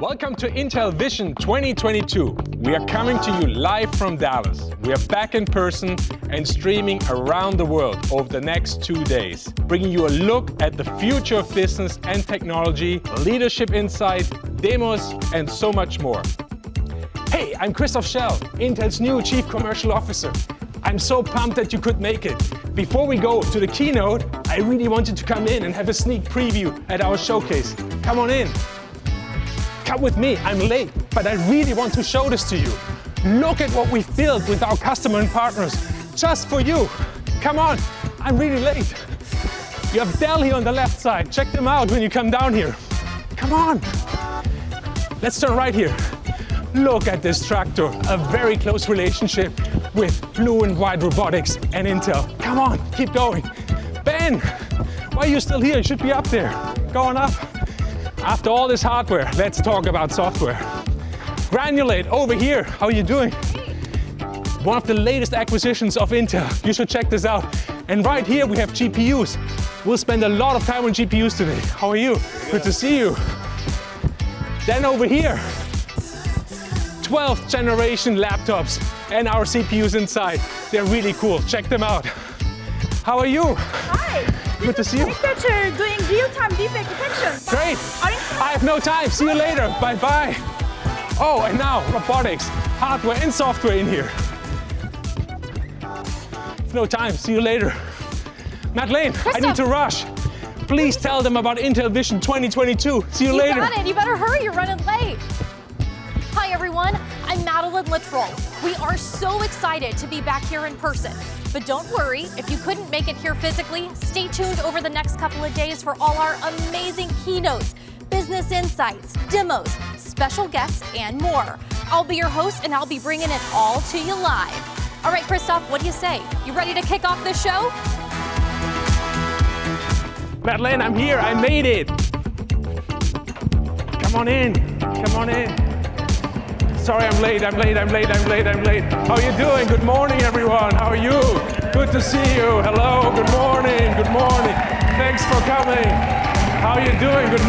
Welcome to Intel Vision 2022. We are coming to you live from Dallas. We are back in person and streaming around the world over the next 2 days, bringing you a look at the future of business and technology, leadership insight, demos, and so much more. Hey, I'm Christoph Schell, Intel's new Chief Commercial Officer. I'm so pumped that you could make it. Before we go to the keynote, I really wanted to come in and have a sneak preview at our showcase. Come on in. Come with me, I'm late, but I really want to show this to you. Look at what we've built with our customer and partners, just for you. Come on, I'm really late. You have Dell here on the left side. Check them out when you come down here. Come on. Let's turn right here. Look at this tractor, a very close relationship with blue and white robotics and Intel. Come on, keep going. Ben, why are you still here? You should be up there. Go on up. After all this hardware, let's talk about software. Granulate, over here, how are you doing? One of the latest acquisitions of Intel. You should check this out. And right here we have GPUs. We'll spend a lot of time on GPUs today. How are you? Good to see you. Then over here, 12th generation laptops and our CPUs inside. They're really cool. Check them out. How are you? Hi. Good to see you. That you're doing real-time defect detection. Great. I have no time. See you later. Bye-bye. Oh, and now robotics, hardware and software in here. No time. See you later. Madeleine, I need to rush. Please tell them about Intel Vision 2022. See you later. You got it. You better hurry. You're running late. Hi, everyone. I'm Madeline Littrell. We are so excited to be back here in person. But don't worry, if you couldn't make it here physically, stay tuned over the next couple of days for all our amazing keynotes, business insights, demos, special guests, and more. I'll be your host, and I'll be bringing it all to you live. All right, Christoph, what do you say? You ready to kick off the show? Madeleine, I'm here. I made it. Come on in. Come on in. Sorry, I'm late. How are you doing? Good morning, everyone. How are you? Good to see you. Hello. Good morning. Thanks for coming. How are you doing? Good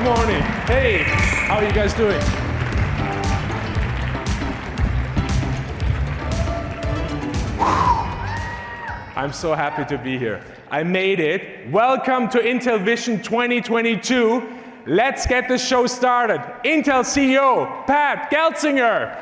morning. Hey, how are you guys doing? I'm so happy to be here. I made it. Welcome to Intel Vision 2022. Let's get the show started. Intel CEO, Pat Gelsinger.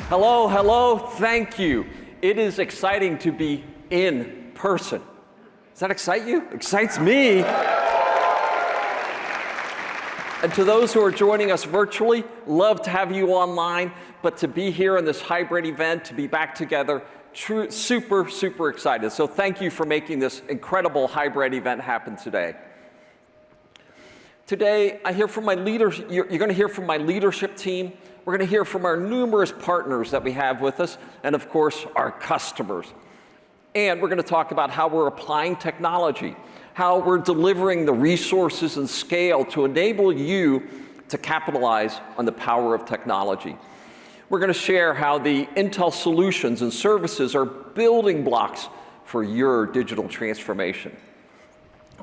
Hello, thank you. It is exciting to be in person. Does that excite you? Excites me. And to those who are joining us virtually, love to have you online, but to be here in this hybrid event, to be back together, super excited. So thank you for making this incredible hybrid event happen today. Today, I hear from my leaders. You're going to hear from my leadership team. We're going to hear from our numerous partners that we have with us, and of course, our customers. And we're going to talk about how we're applying technology, how we're delivering the resources and scale to enable you to capitalize on the power of technology. We're going to share how the Intel solutions and services are building blocks for your digital transformation.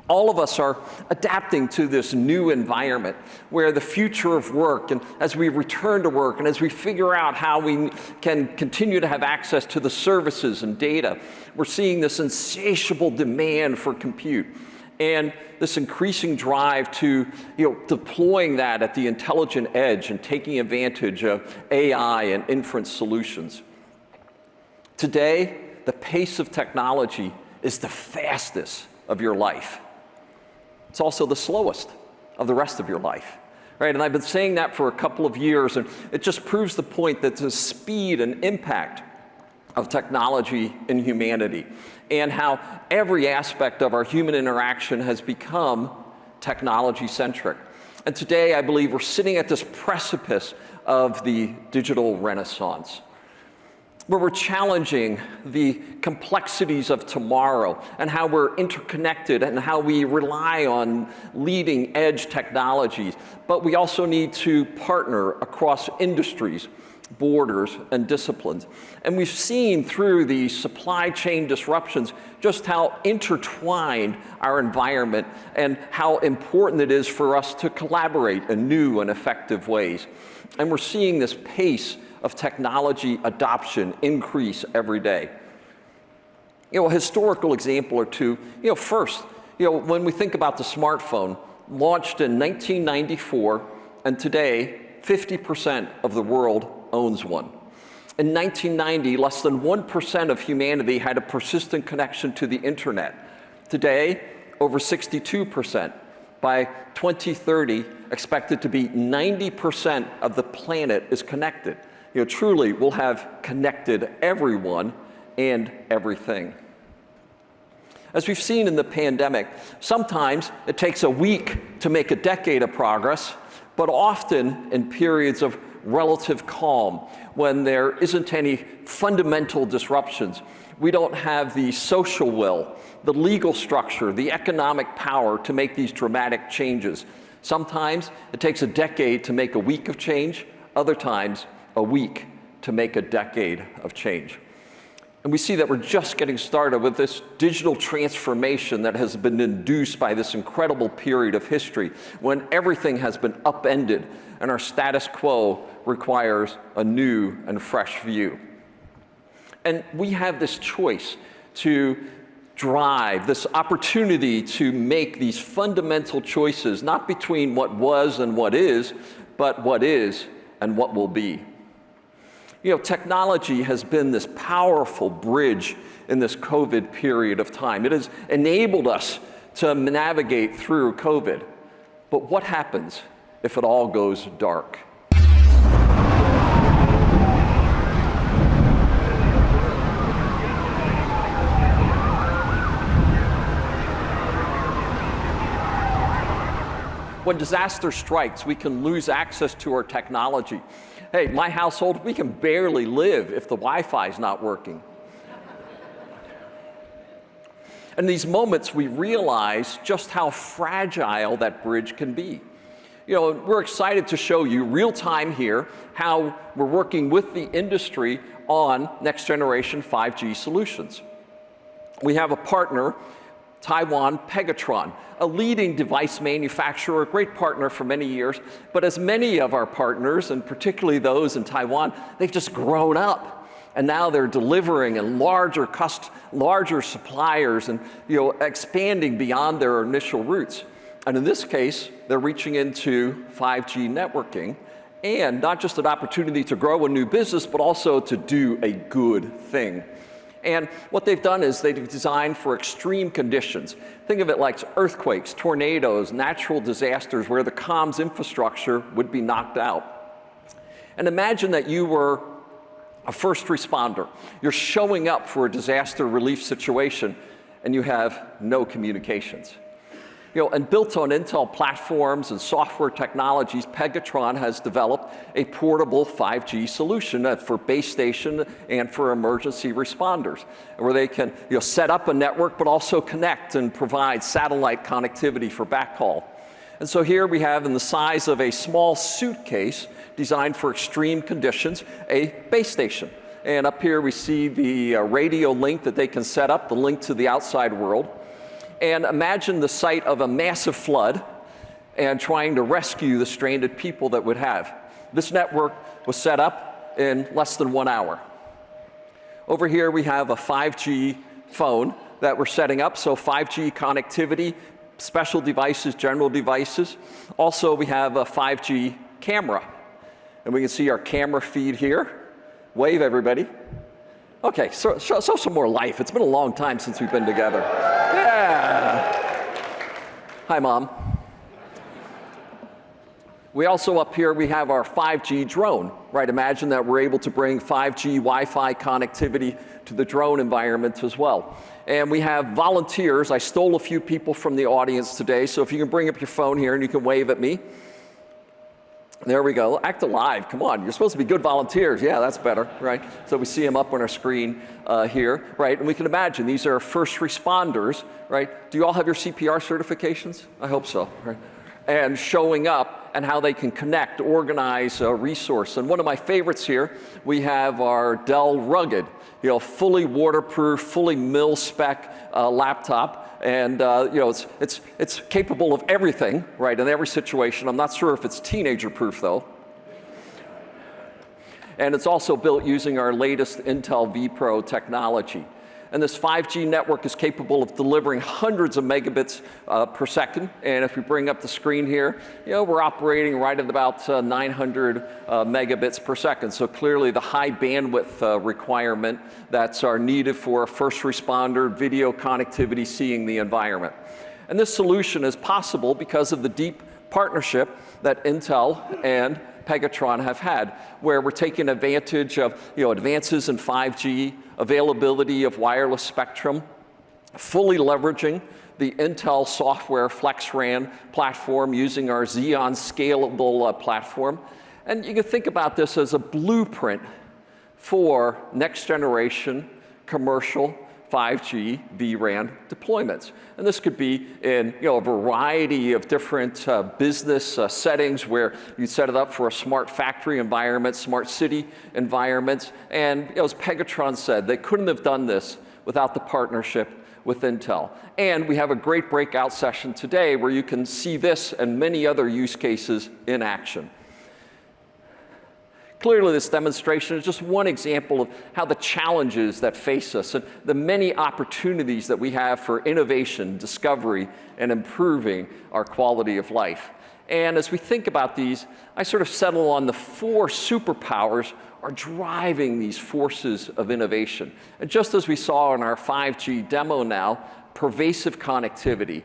All of us are adapting to this new environment where the future of work, and as we return to work, and as we figure out how we can continue to have access to the services and data, we're seeing this insatiable demand for compute and this increasing drive to deploying that at the intelligent edge and taking advantage of AI and inference solutions. Today, the pace of technology is the fastest of your life. It's also the slowest of the rest of your life, right? And I've been saying that for a couple of years, and it just proves the point that the speed and impact of technology in humanity and how every aspect of our human interaction has become technology-centric. And today, I believe we're sitting at this precipice of the digital renaissance, where we're challenging the complexities of tomorrow and how we're interconnected and how we rely on leading edge technologies. But we also need to partner across industries borders and disciplines. And we've seen through the supply chain disruptions just how intertwined our environment and how important it is for us to collaborate in new and effective ways. And we're seeing this pace of technology adoption increase every day. A historical example or two, first, when we think about the smartphone, launched in 1994, and today, 50% of the world owns one. In 1990, less than 1% of humanity had a persistent connection to the internet. Today, over 62%. By 2030, expected to be 90% of the planet is connected. Truly, we'll have connected everyone and everything. As we've seen in the pandemic, sometimes it takes a week to make a decade of progress, but often in periods of relative calm, when there isn't any fundamental disruptions. We don't have the social will, the legal structure, the economic power to make these dramatic changes. Sometimes it takes a decade to make a week of change, other times a week to make a decade of change. And we see that we're just getting started with this digital transformation that has been induced by this incredible period of history when everything has been upended and our status quo requires a new and fresh view. And we have this choice to drive, this opportunity to make these fundamental choices, not between what was and what is, but what is and what will be. Technology has been this powerful bridge in this COVID period of time. It has enabled us to navigate through COVID. But what happens if it all goes dark? When disaster strikes, we can lose access to our technology. Hey, my household, we can barely live if the Wi-Fi is not working. In these moments, we realize just how fragile that bridge can be. We're excited to show you real time here how we're working with the industry on next generation 5G solutions. We have a partner, Taiwan Pegatron, a leading device manufacturer, a great partner for many years, but as many of our partners, and particularly those in Taiwan, they've just grown up. And now they're delivering in larger suppliers and expanding beyond their initial roots. And in this case, they're reaching into 5G networking, and not just an opportunity to grow a new business, but also to do a good thing. And what they've done is they've designed for extreme conditions. Think of it like earthquakes, tornadoes, natural disasters where the comms infrastructure would be knocked out. And imagine that you were a first responder. You're showing up for a disaster relief situation and you have no communications. And built on Intel platforms and software technologies, Pegatron has developed a portable 5G solution for base station and for emergency responders, where they can set up a network but also connect and provide satellite connectivity for backhaul. And so here we have, in the size of a small suitcase designed for extreme conditions, a base station. And up here we see the radio link that they can set up, the link to the outside world. And imagine the sight of a massive flood and trying to rescue the stranded people that would have. This network was set up in less than 1 hour. Over here we have a 5G phone that we're setting up, so 5G connectivity, special devices, general devices. Also we have a 5G camera. And we can see our camera feed here. Wave, everybody. Okay, so show some more life. It's been a long time since we've been together. Yeah. Hi, Mom. We also, up here, we have our 5G drone, right? Imagine that we're able to bring 5G Wi-Fi connectivity to the drone environment as well. And we have volunteers. I stole a few people from the audience today, so if you can bring up your phone here and you can wave at me. There we go. Act alive. Come on. You're supposed to be good volunteers. Yeah, that's better, right? So we see them up on our screen here, right? And we can imagine these are first responders, right? Do you all have your CPR certifications? I hope so, right? And showing up and how they can connect, organize, resource. And one of my favorites here, we have our Dell Rugged, fully waterproof, fully mil-spec laptop. And it's capable of everything, right, in every situation. I'm not sure if it's teenager-proof, though. And it's also built using our latest Intel vPro technology. And this 5G network is capable of delivering hundreds of megabits per second. And if we bring up the screen here, we're operating right at about 900 megabits per second. So clearly the high bandwidth requirement that's needed for a first responder video connectivity seeing the environment. And this solution is possible because of the deep partnership that Intel and Pegatron have had, where we're taking advantage of advances in 5G, availability of wireless spectrum, fully leveraging the Intel software FlexRAN platform using our Xeon scalable platform. And you can think about this as a blueprint for next generation commercial 5G vRAN deployments. And this could be in a variety of different business settings where you set it up for a smart factory environment, smart city environments. And as Pegatron said, they couldn't have done this without the partnership with Intel. And we have a great breakout session today where you can see this and many other use cases in action. Clearly, this demonstration is just one example of how the challenges that face us and the many opportunities that we have for innovation, discovery, and improving our quality of life. And as we think about these, I sort of settle on the 4 superpowers are driving these forces of innovation. And just as we saw in our 5G demo now, pervasive connectivity.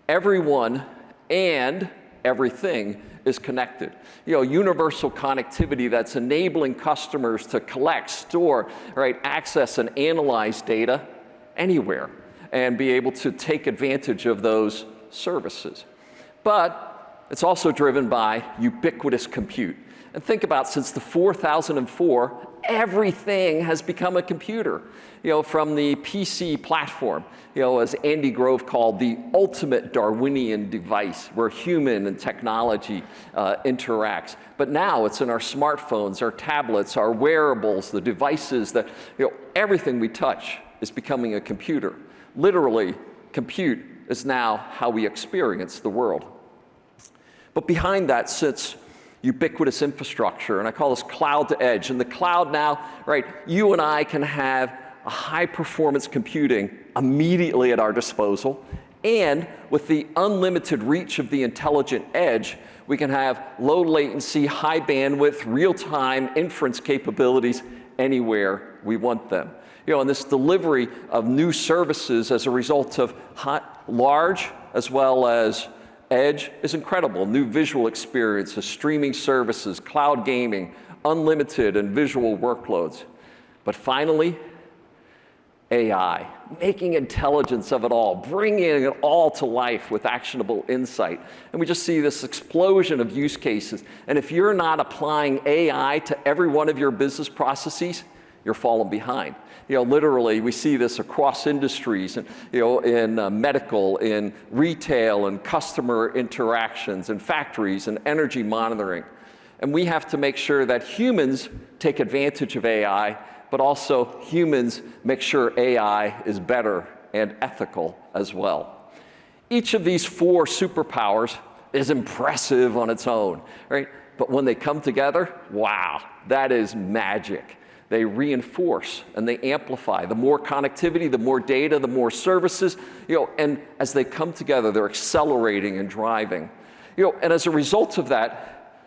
Everyone and everything is connected. Universal connectivity that's enabling customers to collect, store, right, access and analyze data anywhere and be able to take advantage of those services. But it's also driven by ubiquitous compute. And think about, since the 4004, everything has become a computer. From the PC platform, as Andy Grove called the ultimate Darwinian device, where human and technology interacts. But now it's in our smartphones, our tablets, our wearables, the devices that, everything we touch is becoming a computer. Literally, compute is now how we experience the world. But behind that sits ubiquitous infrastructure, and I call this cloud to edge. In the cloud now, right, you and I can have a high-performance computing immediately at our disposal, and with the unlimited reach of the intelligent edge, we can have low latency, high bandwidth, real-time inference capabilities anywhere we want them. And this delivery of new services as a result of large as well as edge is incredible. New visual experiences, streaming services, cloud gaming, unlimited and visual workloads. But finally, AI, making intelligence of it all, bringing it all to life with actionable insight. And we just see this explosion of use cases. And if you're not applying AI to every one of your business processes, you're falling behind. Literally, we see this across industries, and in medical, in retail, and customer interactions, and factories, and energy monitoring. And we have to make sure that humans take advantage of AI, but also humans make sure AI is better and ethical as well. Each of these 4 superpowers is impressive on its own, right? But when they come together, wow, that is magic. They reinforce and they amplify. The more connectivity, the more data, the more services, and as they come together, they're accelerating and driving. And as a result of that,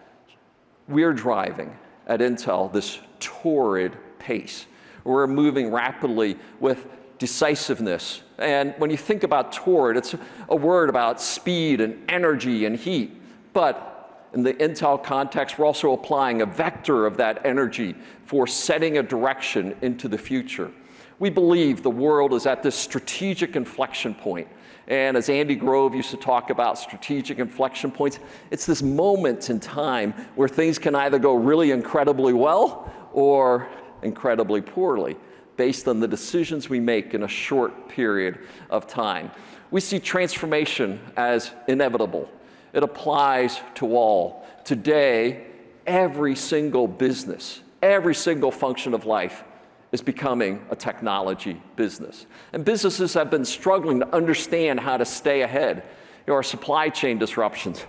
we're driving at Intel this torrid pace. We're moving rapidly with decisiveness. And when you think about torrid, it's a word about speed and energy and heat. But in the Intel context, we're also applying a vector of that energy for setting a direction into the future. We believe the world is at this strategic inflection point. And as Andy Grove used to talk about strategic inflection points, it's this moment in time where things can either go really incredibly well or incredibly poorly, based on the decisions we make in a short period of time. We see transformation as inevitable. It applies to all. Today, every single business, every single function of life is becoming a technology business. And businesses have been struggling to understand how to stay ahead. Our supply chain disruptions,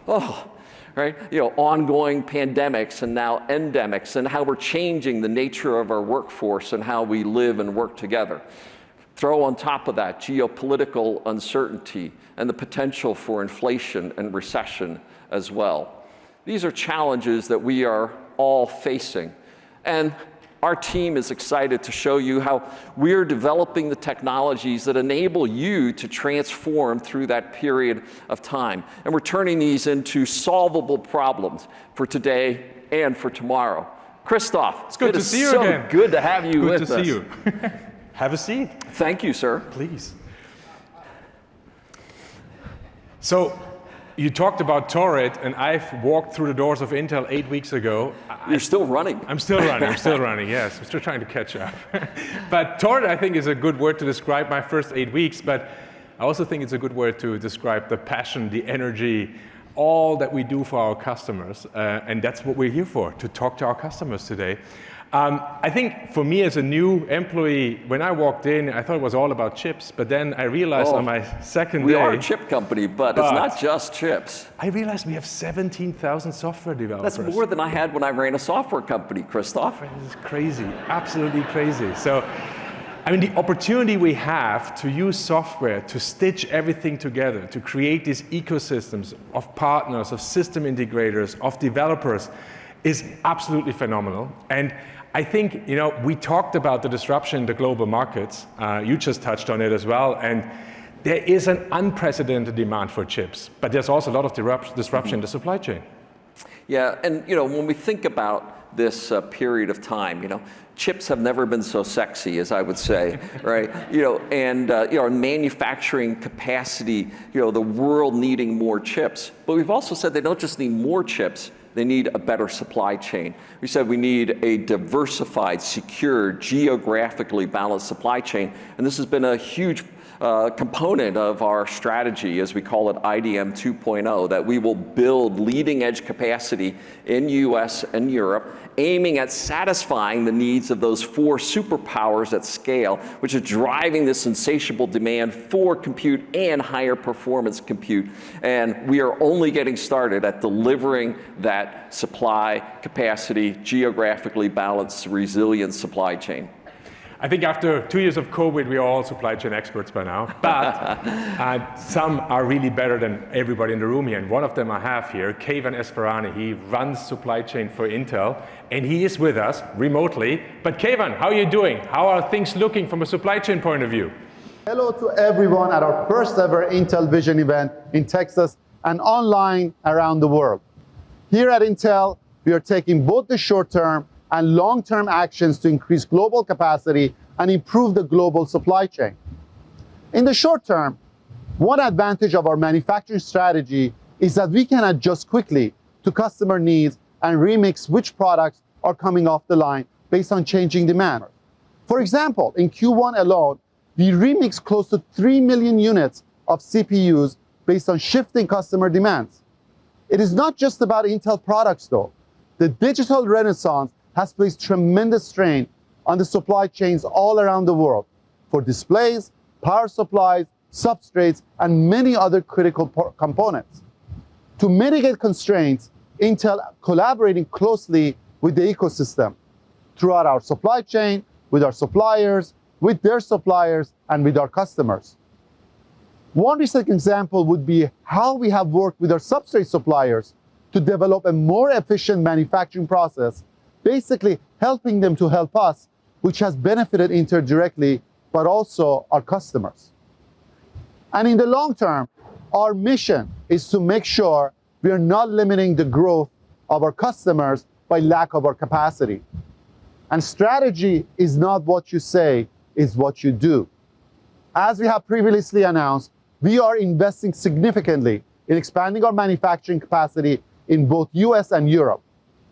right? Ongoing pandemics and now endemics, and how we're changing the nature of our workforce and how we live and work together. Throw on top of that geopolitical uncertainty and the potential for inflation and recession as well. These are challenges that we are all facing. And our team is excited to show you how we're developing the technologies that enable you to transform through that period of time. And we're turning these into solvable problems for today and for tomorrow. Christoph, it's good to see you again. So good to have you with us. Good to see you. Have a seat. Thank you, sir. Please. So, you talked about Torrid, and I've walked through the doors of Intel 8 weeks ago. You're still running. I'm still running, yes. I'm still trying to catch up. But Torrid, I think, is a good word to describe my first 8 weeks, but I also think it's a good word to describe the passion, the energy, all that we do for our customers. And that's what we're here for, to talk to our customers today. I think for me as a new employee, when I walked in, I thought it was all about chips, but then I realized on my second day... We are a chip company, but it's not just chips. I realized we have 17,000 software developers. That's more than I had when I ran a software company, Christoph. This is crazy, absolutely crazy. So, I mean, the opportunity we have to use software to stitch everything together, to create these ecosystems of partners, of system integrators, of developers, is absolutely phenomenal. And I think, we talked about the disruption in the global markets. You just touched on it as well. And there is an unprecedented demand for chips, but there's also a lot of disruption in the supply chain. Yeah, and when we think about this period of time, chips have never been so sexy, as I would say, right? Our manufacturing capacity, the world needing more chips. But we've also said they don't just need more chips, they need a better supply chain. We said we need a diversified, secure, geographically balanced supply chain, and this has been a huge component of our strategy, as we call it IDM 2.0, that we will build leading edge capacity in US and Europe, aiming at satisfying the needs of those 4 superpowers at scale, which are driving this insatiable demand for compute and higher performance compute. And we are only getting started at delivering that supply capacity, geographically balanced, resilient supply chain. I think after 2 years of COVID, we are all supply chain experts by now, but some are really better than everybody in the room here. And one of them I have here, Keyvan Esfarani. He runs supply chain for Intel, and he is with us remotely. But Keyvan, how are you doing? How are things looking from a supply chain point of view? Hello to everyone at our first ever Intel Vision event in Texas and online around the world. Here at Intel, we are taking both the short-term and long-term actions to increase global capacity and improve the global supply chain. In the short term, one advantage of our manufacturing strategy is that we can adjust quickly to customer needs and remix which products are coming off the line based on changing demand. For example, in Q1 alone, we remixed close to 3 million units of CPUs based on shifting customer demands. It is not just about Intel products though. The digital renaissance has placed tremendous strain on the supply chains all around the world for displays, power supplies, substrates, and many other critical components. To mitigate constraints, Intel collaborating closely with the ecosystem throughout our supply chain, with our suppliers, with their suppliers, and with our customers. One recent example would be how we have worked with our substrate suppliers to develop a more efficient manufacturing process, basically helping them to help us, which has benefited Intel directly, but also our customers. And in the long term, our mission is to make sure we are not limiting the growth of our customers by lack of our capacity. And strategy is not what you say, it's what you do. As we have previously announced, we are investing significantly in expanding our manufacturing capacity in both US and Europe.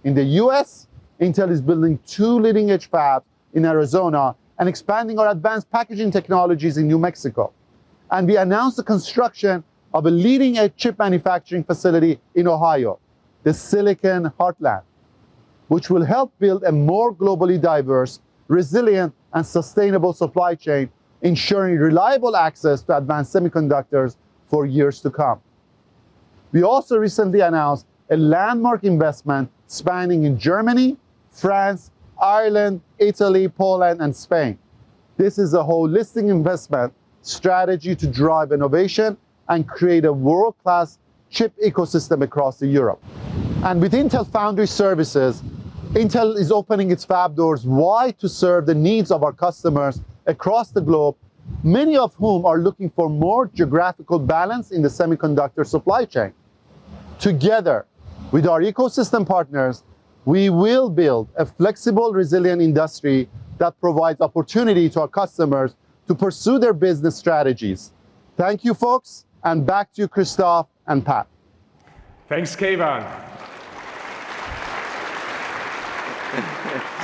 In the US, Intel is building 2 leading-edge fabs in Arizona and expanding our advanced packaging technologies in New Mexico. And we announced the construction of a leading-edge chip manufacturing facility in Ohio, the Silicon Heartland, which will help build a more globally diverse, resilient, and sustainable supply chain, ensuring reliable access to advanced semiconductors for years to come. We also recently announced a landmark investment spanning in Germany, France, Ireland, Italy, Poland, and Spain. This is a holistic investment strategy to drive innovation and create a world-class chip ecosystem across Europe. And with Intel Foundry Services, Intel is opening its fab doors wide to serve the needs of our customers across the globe, many of whom are looking for more geographical balance in the semiconductor supply chain. Together with our ecosystem partners, we will build a flexible, resilient industry that provides opportunity to our customers to pursue their business strategies. Thank you, folks, and back to you, Christoph and Pat. Thanks, Keyvan.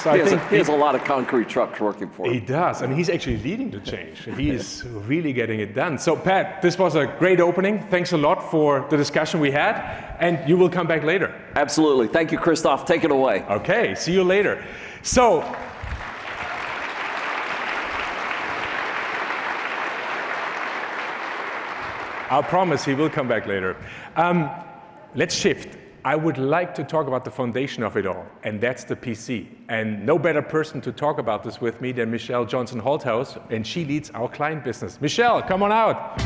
So he has a lot of concrete trucks working for him. He does, and he's actually leading the change. He is really getting it done. So Pat, this was a great opening. Thanks a lot for the discussion we had, and you will come back later. Absolutely. Thank you, Christoph. Take it away. Okay, see you later. So, I'll promise he will come back later. Let's shift. I would like to talk about the foundation of it all, and that's the PC. And no better person to talk about this with me than Michelle Johnson-Holthaus, and she leads our client business. Michelle, come on out.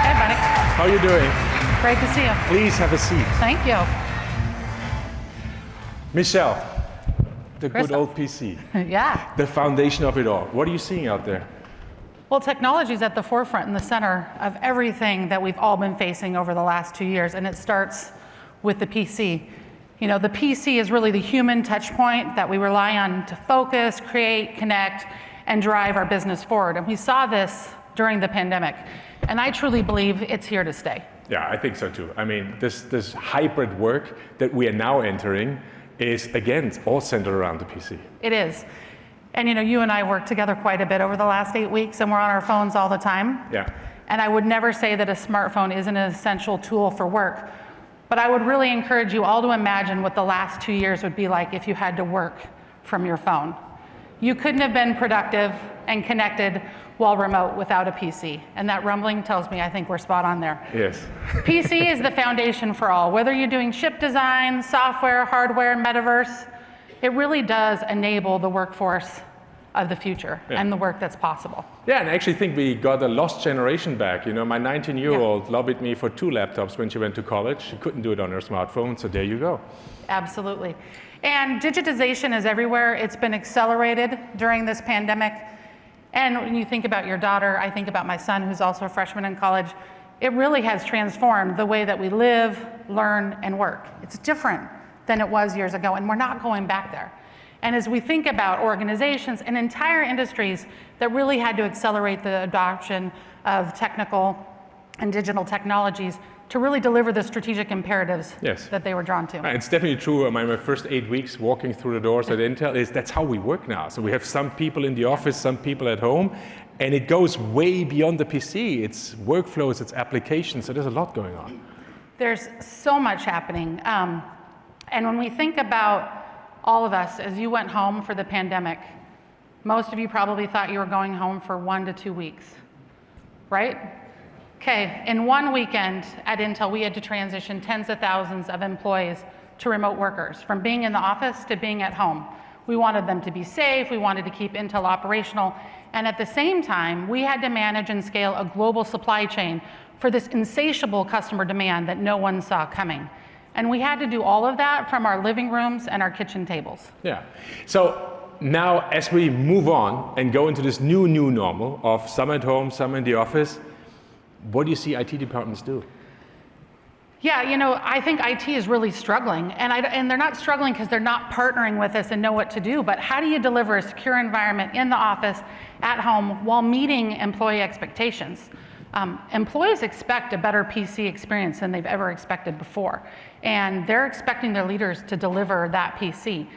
Hey, buddy. How are you doing? Great to see you. Please have a seat. Thank you. Michelle, the good Christoph. old PC. Yeah. The foundation of it all. What are you seeing out there? Well, technology is at the forefront and the center of everything that we've all been facing over the last 2 years, and it starts with the PC. You know, the PC is really the human touch point that we rely on to focus, create, connect, and drive our business forward. And we saw this during the pandemic, and I truly believe it's here to stay. Yeah, I think so too. I mean, this hybrid work that we are now entering is, again, all centered around the PC. It is. And you know, you and I worked together quite a bit over the last 8 weeks, and we're on our phones all the time. Yeah. And I would never say that a smartphone isn't an essential tool for work, but I would really encourage you all to imagine what the last 2 years would be like if you had to work from your phone. You couldn't have been productive and connected while remote without a PC. And that rumbling tells me I think we're spot on there. Yes. PC is the foundation for all. Whether you're doing chip design, software, hardware, metaverse, it really does enable the workforce of the future and the work that's possible. Yeah, and I actually think we got a lost generation back. You know, my 19-year-old lobbied me for 2 laptops when she went to college. She couldn't do it on her smartphone, so there you go. Absolutely. And digitization is everywhere. It's been accelerated during this pandemic. And when you think about your daughter, I think about my son, who's also a freshman in college. It really has transformed the way that we live, learn, and work. It's different than it was years ago, and we're not going back there. And as we think about organizations and entire industries that really had to accelerate the adoption of technical and digital technologies to really deliver the strategic imperatives that they were drawn to. It's definitely true. My first 8 weeks walking through the doors at Intel that's how we work now. So we have some people in the office, some people at home, and it goes way beyond the PC. It's workflows, it's applications, so there's a lot going on. There's so much happening. And when we think about all of us, as you went home for the pandemic, most of you probably thought you were going home for 1 to 2 weeks, right? Okay, in one weekend at Intel, we had to transition tens of thousands of employees to remote workers, from being in the office to being at home. We wanted them to be safe, we wanted to keep Intel operational, and at the same time, we had to manage and scale a global supply chain for this insatiable customer demand that no one saw coming. And we had to do all of that from our living rooms and our kitchen tables. Yeah. So now, as we move on and go into this new normal of some at home, some in the office, what do you see IT departments do? Yeah, you know, I think IT is really struggling, and they're not struggling because they're not partnering with us and know what to do, but how do you deliver a secure environment in the office, at home, while meeting employee expectations? Employees expect a better PC experience than they've ever expected before, and they're expecting their leaders to deliver that PC.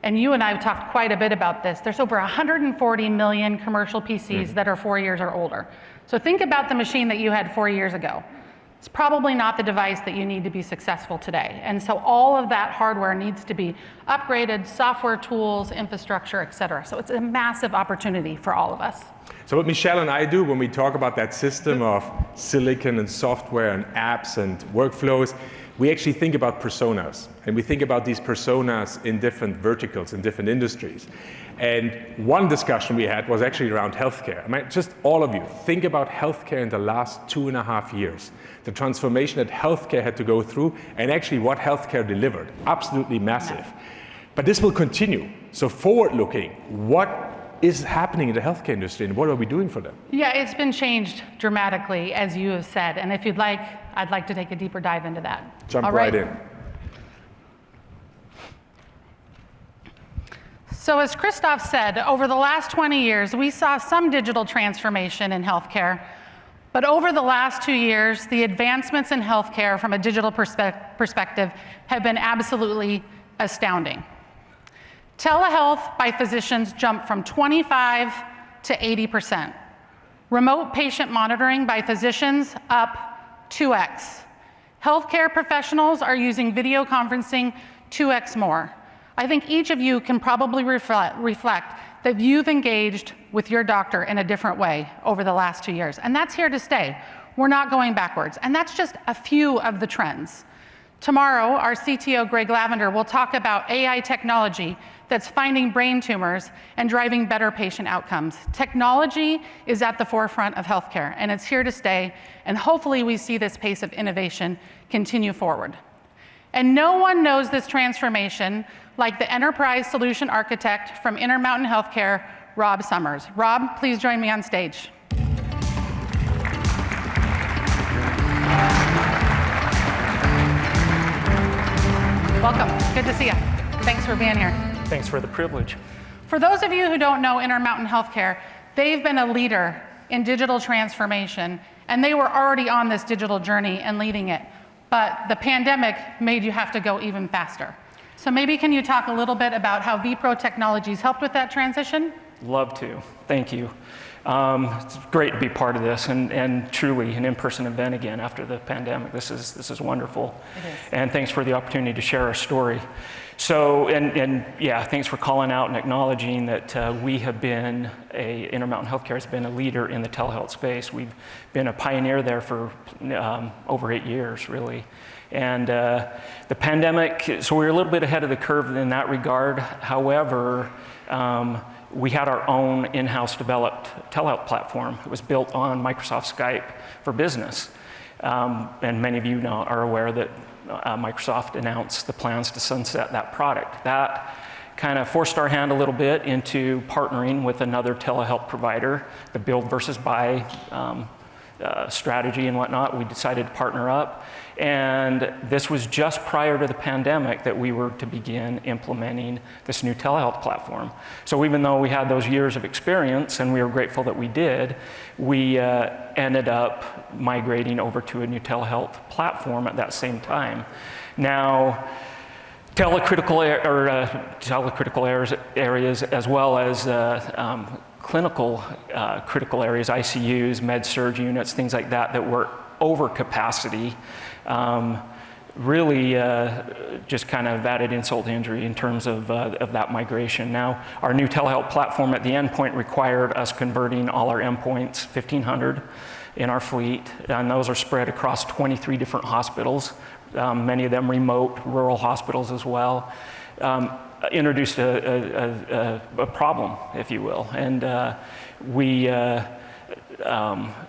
And you and I have talked quite a bit about this. There's over 140 million commercial PCs that are 4 years or older. So think about the machine that you had 4 years ago. It's probably not the device that you need to be successful today. And so all of that hardware needs to be upgraded, software tools, infrastructure, et cetera. So it's a massive opportunity for all of us. So what Michelle and I do when we talk about that system of silicon and software and apps and workflows, we actually think about personas. And we think about these personas in different verticals, in different industries. And one discussion we had was actually around healthcare. I mean, just all of you, think about healthcare in the last 2.5 years. The transformation that healthcare had to go through, and actually what healthcare delivered. Absolutely massive. But this will continue. So forward-looking, what is happening in the healthcare industry and what are we doing for them? Yeah, it's been changed dramatically, as you have said. And if you'd like, I'd like to take a deeper dive into that. Jump right in. So as Christoph said, over the last 20 years, we saw some digital transformation in healthcare. But over the last 2 years, the advancements in healthcare from a digital perspective have been absolutely astounding. Telehealth by physicians jumped from 25 to 80%. Remote patient monitoring by physicians up 2x. Healthcare professionals are using video conferencing 2x more. I think each of you can probably reflect that you've engaged with your doctor in a different way over the last 2 years, and that's here to stay. We're not going backwards, and that's just a few of the trends. Tomorrow, our CTO, Greg Lavender, will talk about AI technology that's finding brain tumors and driving better patient outcomes. Technology is at the forefront of healthcare, and it's here to stay, and hopefully we see this pace of innovation continue forward. And no one knows this transformation like the enterprise solution architect from Intermountain Healthcare, Rob Summers. Rob, please join me on stage. Welcome, good to see you. Thanks for being here. Thanks for the privilege. For those of you who don't know Intermountain Healthcare, they've been a leader in digital transformation, and they were already on this digital journey and leading it. But the pandemic made you have to go even faster. So maybe can you talk a little bit about how vPro Technologies helped with that transition? Love to, thank you. It's great to be part of this and truly an in-person event again after the pandemic. This is wonderful. It is. And thanks for the opportunity to share our story. So, and yeah, thanks for calling out and acknowledging that we have been, Intermountain Healthcare has been a leader in the telehealth space. We've been a pioneer there for over 8 years, really. And the pandemic, so we were a little bit ahead of the curve in that regard. However, we had our own in-house developed telehealth platform. It was built on Microsoft Skype for Business. And many of you are aware that Microsoft announced the plans to sunset that product. That kind of forced our hand a little bit into partnering with another telehealth provider, the build versus buy strategy and whatnot. We decided to partner up. And this was just prior to the pandemic that we were to begin implementing this new telehealth platform. So even though we had those years of experience, and we were grateful that we did, we ended up migrating over to a new telehealth platform at that same time. Now, telecritical areas as well as clinical critical areas, ICUs, med-surg units, things like that that were over capacity, really just kind of added insult to injury in terms of that migration. Now, our new telehealth platform at the endpoint required us converting all our endpoints, 1,500 in our fleet, and those are spread across 23 different hospitals, many of them remote, rural hospitals as well. Introduced a problem, if you will, and we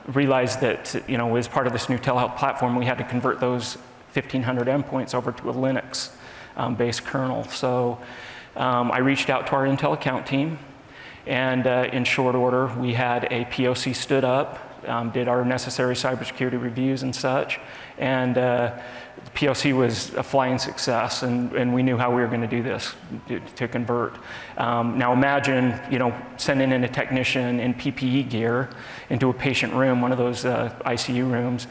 realized that, as part of this new telehealth platform, we had to convert those 1,500 endpoints over to a Linux-based kernel. So I reached out to our Intel account team, and in short order, we had a POC stood up did our necessary cybersecurity reviews and such, and the POC was a flying success, and we knew how we were going to do this to convert. Now imagine, sending in a technician in PPE gear into a patient room, one of those ICU rooms,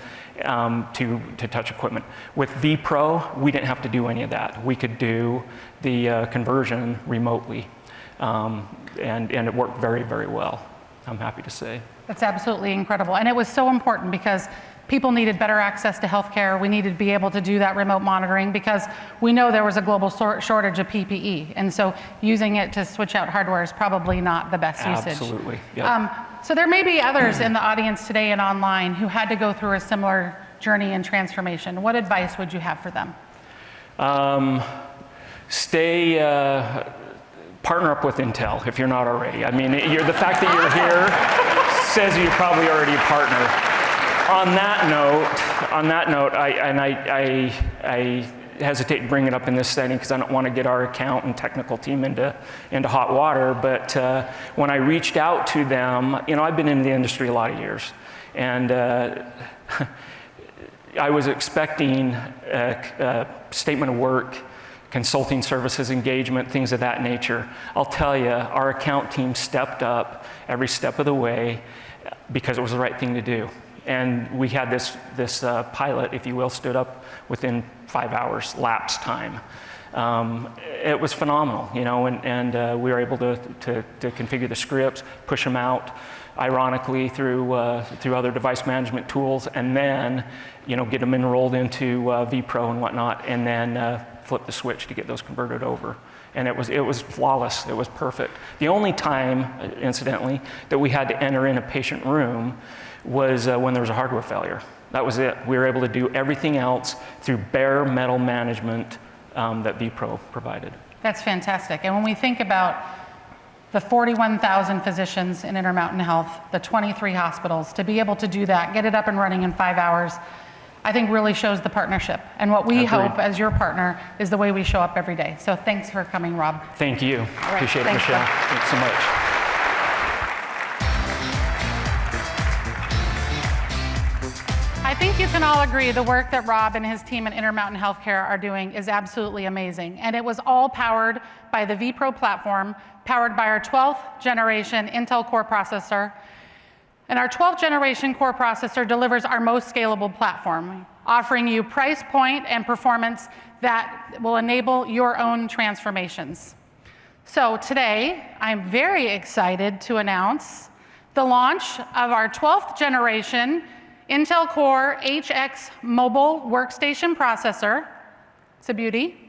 to touch equipment. With vPro, we didn't have to do any of that. We could do the conversion remotely, and it worked very, very well, I'm happy to say. That's absolutely incredible. And it was so important because people needed better access to healthcare. We needed to be able to do that remote monitoring because we know there was a global shortage of PPE. And so using it to switch out hardware is probably not the best usage. Absolutely, yeah. So there may be others in the audience today and online who had to go through a similar journey and transformation. What advice would you have for them? Partner up with Intel if you're not already. I mean, the fact that you're here says you're probably already a partner. On that note, I hesitate to bring it up in this setting because I don't want to get our account and technical team into hot water. But when I reached out to them, I've been in the industry a lot of years, and I was expecting a statement of work, consulting services, engagement, things of that nature. I'll tell you, our account team stepped up every step of the way because it was the right thing to do. And we had this pilot, if you will, stood up within 5 hours lapse time. It was phenomenal, and we were able to configure the scripts, push them out, ironically through other device management tools, and then get them enrolled into vPro and whatnot, and then flip the switch to get those converted over. And it was flawless. It was perfect. The only time, incidentally, that we had to enter in a patient room was when there was a hardware failure. That was it. We were able to do everything else through bare metal management that vPro provided. That's fantastic. And when we think about the 41,000 physicians in Intermountain Health, the 23 hospitals, to be able to do that, get it up and running in 5 hours, I think really shows the partnership. And what we hope as your partner is the way we show up every day. So thanks for coming, Rob. Thank you. Right. Appreciate it, Thanks, Michelle. Rob. Thanks so much. I think you can all agree the work that Rob and his team at Intermountain Healthcare are doing is absolutely amazing. And it was all powered by the vPro platform, powered by our 12th generation Intel Core processor. And our 12th generation core processor delivers our most scalable platform, offering you price point and performance that will enable your own transformations. So today, I'm very excited to announce the launch of our 12th generation Intel Core HX mobile workstation processor. It's a beauty.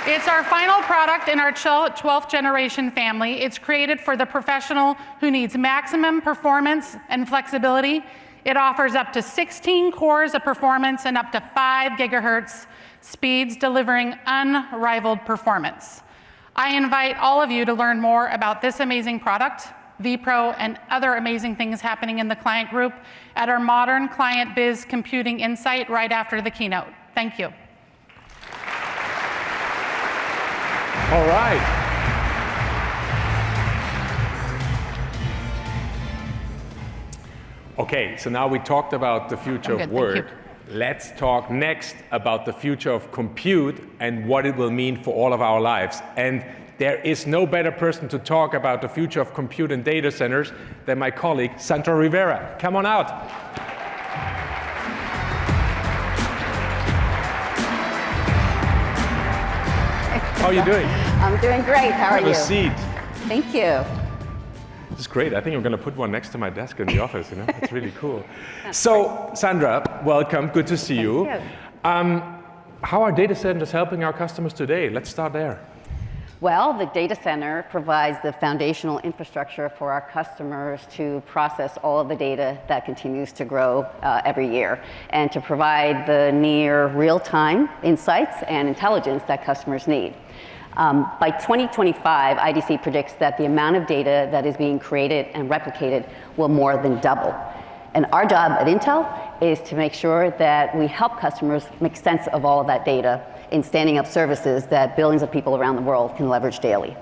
It's our final product in our 12th generation family. It's created for the professional who needs maximum performance and flexibility. It offers up to 16 cores of performance and up to 5 gigahertz speeds, delivering unrivaled performance. I invite all of you to learn more about this amazing product, vPro, and other amazing things happening in the client group at our Modern Client Biz Computing Insight right after the keynote. Thank you. All right. Okay, so now we talked about the future of work. Let's talk next about the future of compute and what it will mean for all of our lives. And there is no better person to talk about the future of compute and data centers than my colleague, Sandra Rivera. Come on out. How are you doing? I'm doing great. How are you? Have a seat. Thank you. This is great. I think I'm going to put one next to my desk in the office. It's really cool. So, Sandra, welcome. Good to see you. Thank you. How are data centers helping our customers today? Let's start there. Well, the data center provides the foundational infrastructure for our customers to process all of the data that continues to grow every year and to provide the near real-time insights and intelligence that customers need. By 2025, IDC predicts that the amount of data that is being created and replicated will more than double. And our job at Intel is to make sure that we help customers make sense of all of that data in standing up services that billions of people around the world can leverage daily.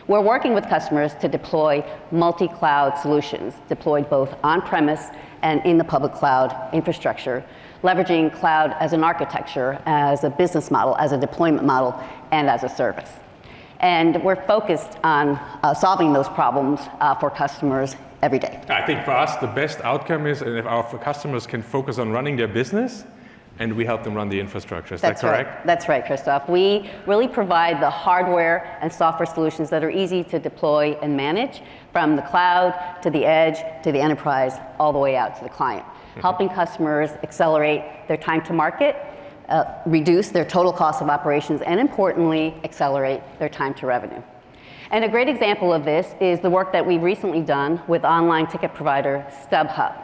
We're working with customers to deploy multi-cloud solutions, deployed both on-premise and in the public cloud infrastructure, leveraging cloud as an architecture, as a business model, as a deployment model, and as a service. And we're focused on solving those problems for customers every day. I think for us, the best outcome is if our customers can focus on running their business and we help them run the infrastructure. Is that correct? Right. That's right, Christoph. We really provide the hardware and software solutions that are easy to deploy and manage, from the cloud to the edge to the enterprise, all the way out to the client, helping customers accelerate their time to market, reduce their total cost of operations, and importantly, accelerate their time to revenue. And a great example of this is the work that we've recently done with online ticket provider StubHub,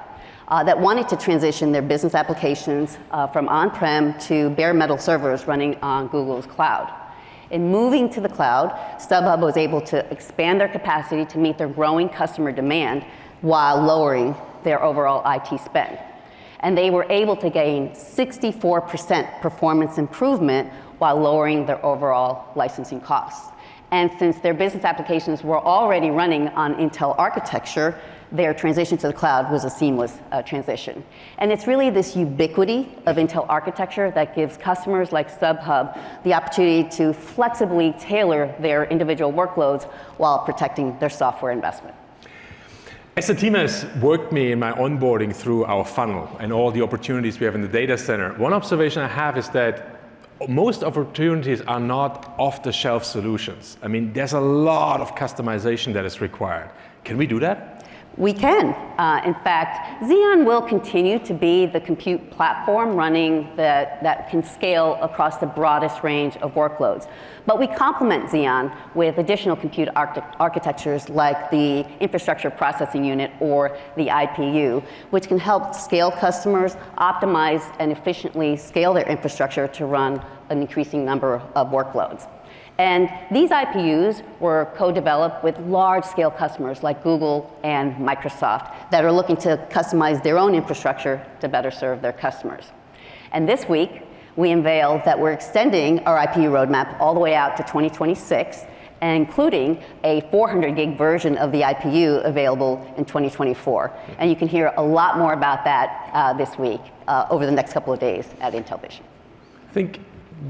that wanted to transition their business applications from on-prem to bare metal servers running on Google's cloud. In moving to the cloud, StubHub was able to expand their capacity to meet their growing customer demand while lowering their overall IT spend. And they were able to gain 64% performance improvement while lowering their overall licensing costs. And since their business applications were already running on Intel architecture, their transition to the cloud was a seamless transition. And it's really this ubiquity of Intel architecture that gives customers like StubHub the opportunity to flexibly tailor their individual workloads while protecting their software investment. As the team has worked me in my onboarding through our funnel and all the opportunities we have in the data center, one observation I have is that most opportunities are not off-the-shelf solutions. I mean, there's a lot of customization that is required. Can we do that? We can. In fact, Xeon will continue to be the compute platform running that can scale across the broadest range of workloads. But we complement Xeon with additional compute architectures like the infrastructure processing unit, or the IPU, which can help scale customers, optimize and efficiently scale their infrastructure to run an increasing number of workloads. And these IPUs were co-developed with large-scale customers like Google and Microsoft that are looking to customize their own infrastructure to better serve their customers. And this week, we unveiled that we're extending our IPU roadmap all the way out to 2026, including a 400 gig version of the IPU available in 2024. And you can hear a lot more about that this week over the next couple of days at Intel Vision. I think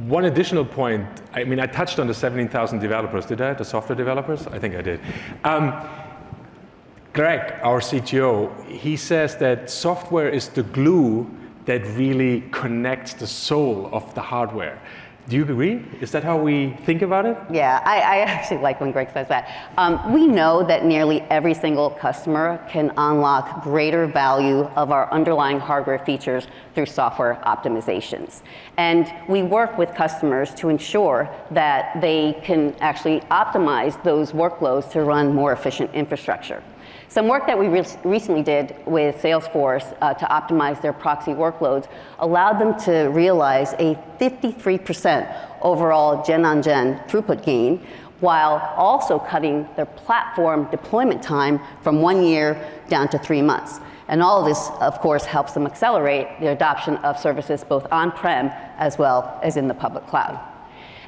one additional point, I mean, I touched on the 17,000 developers, did I? The software developers? I think I did. Greg, our CTO, he says that software is the glue that really connects the soul of the hardware. Do you agree? Is that how we think about it? Yeah, I actually like when Greg says that. We know that nearly every single customer can unlock greater value of our underlying hardware features through software optimizations. And we work with customers to ensure that they can actually optimize those workloads to run more efficient infrastructure. Some work that we recently did with Salesforce to optimize their proxy workloads allowed them to realize a 53% overall gen-on-gen throughput gain, while also cutting their platform deployment time from 1 year down to 3 months. And all of this, of course, helps them accelerate the adoption of services both on-prem as well as in the public cloud.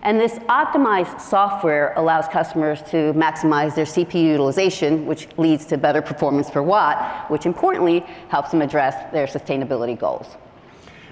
And this optimized software allows customers to maximize their CPU utilization, which leads to better performance per watt, which importantly helps them address their sustainability goals.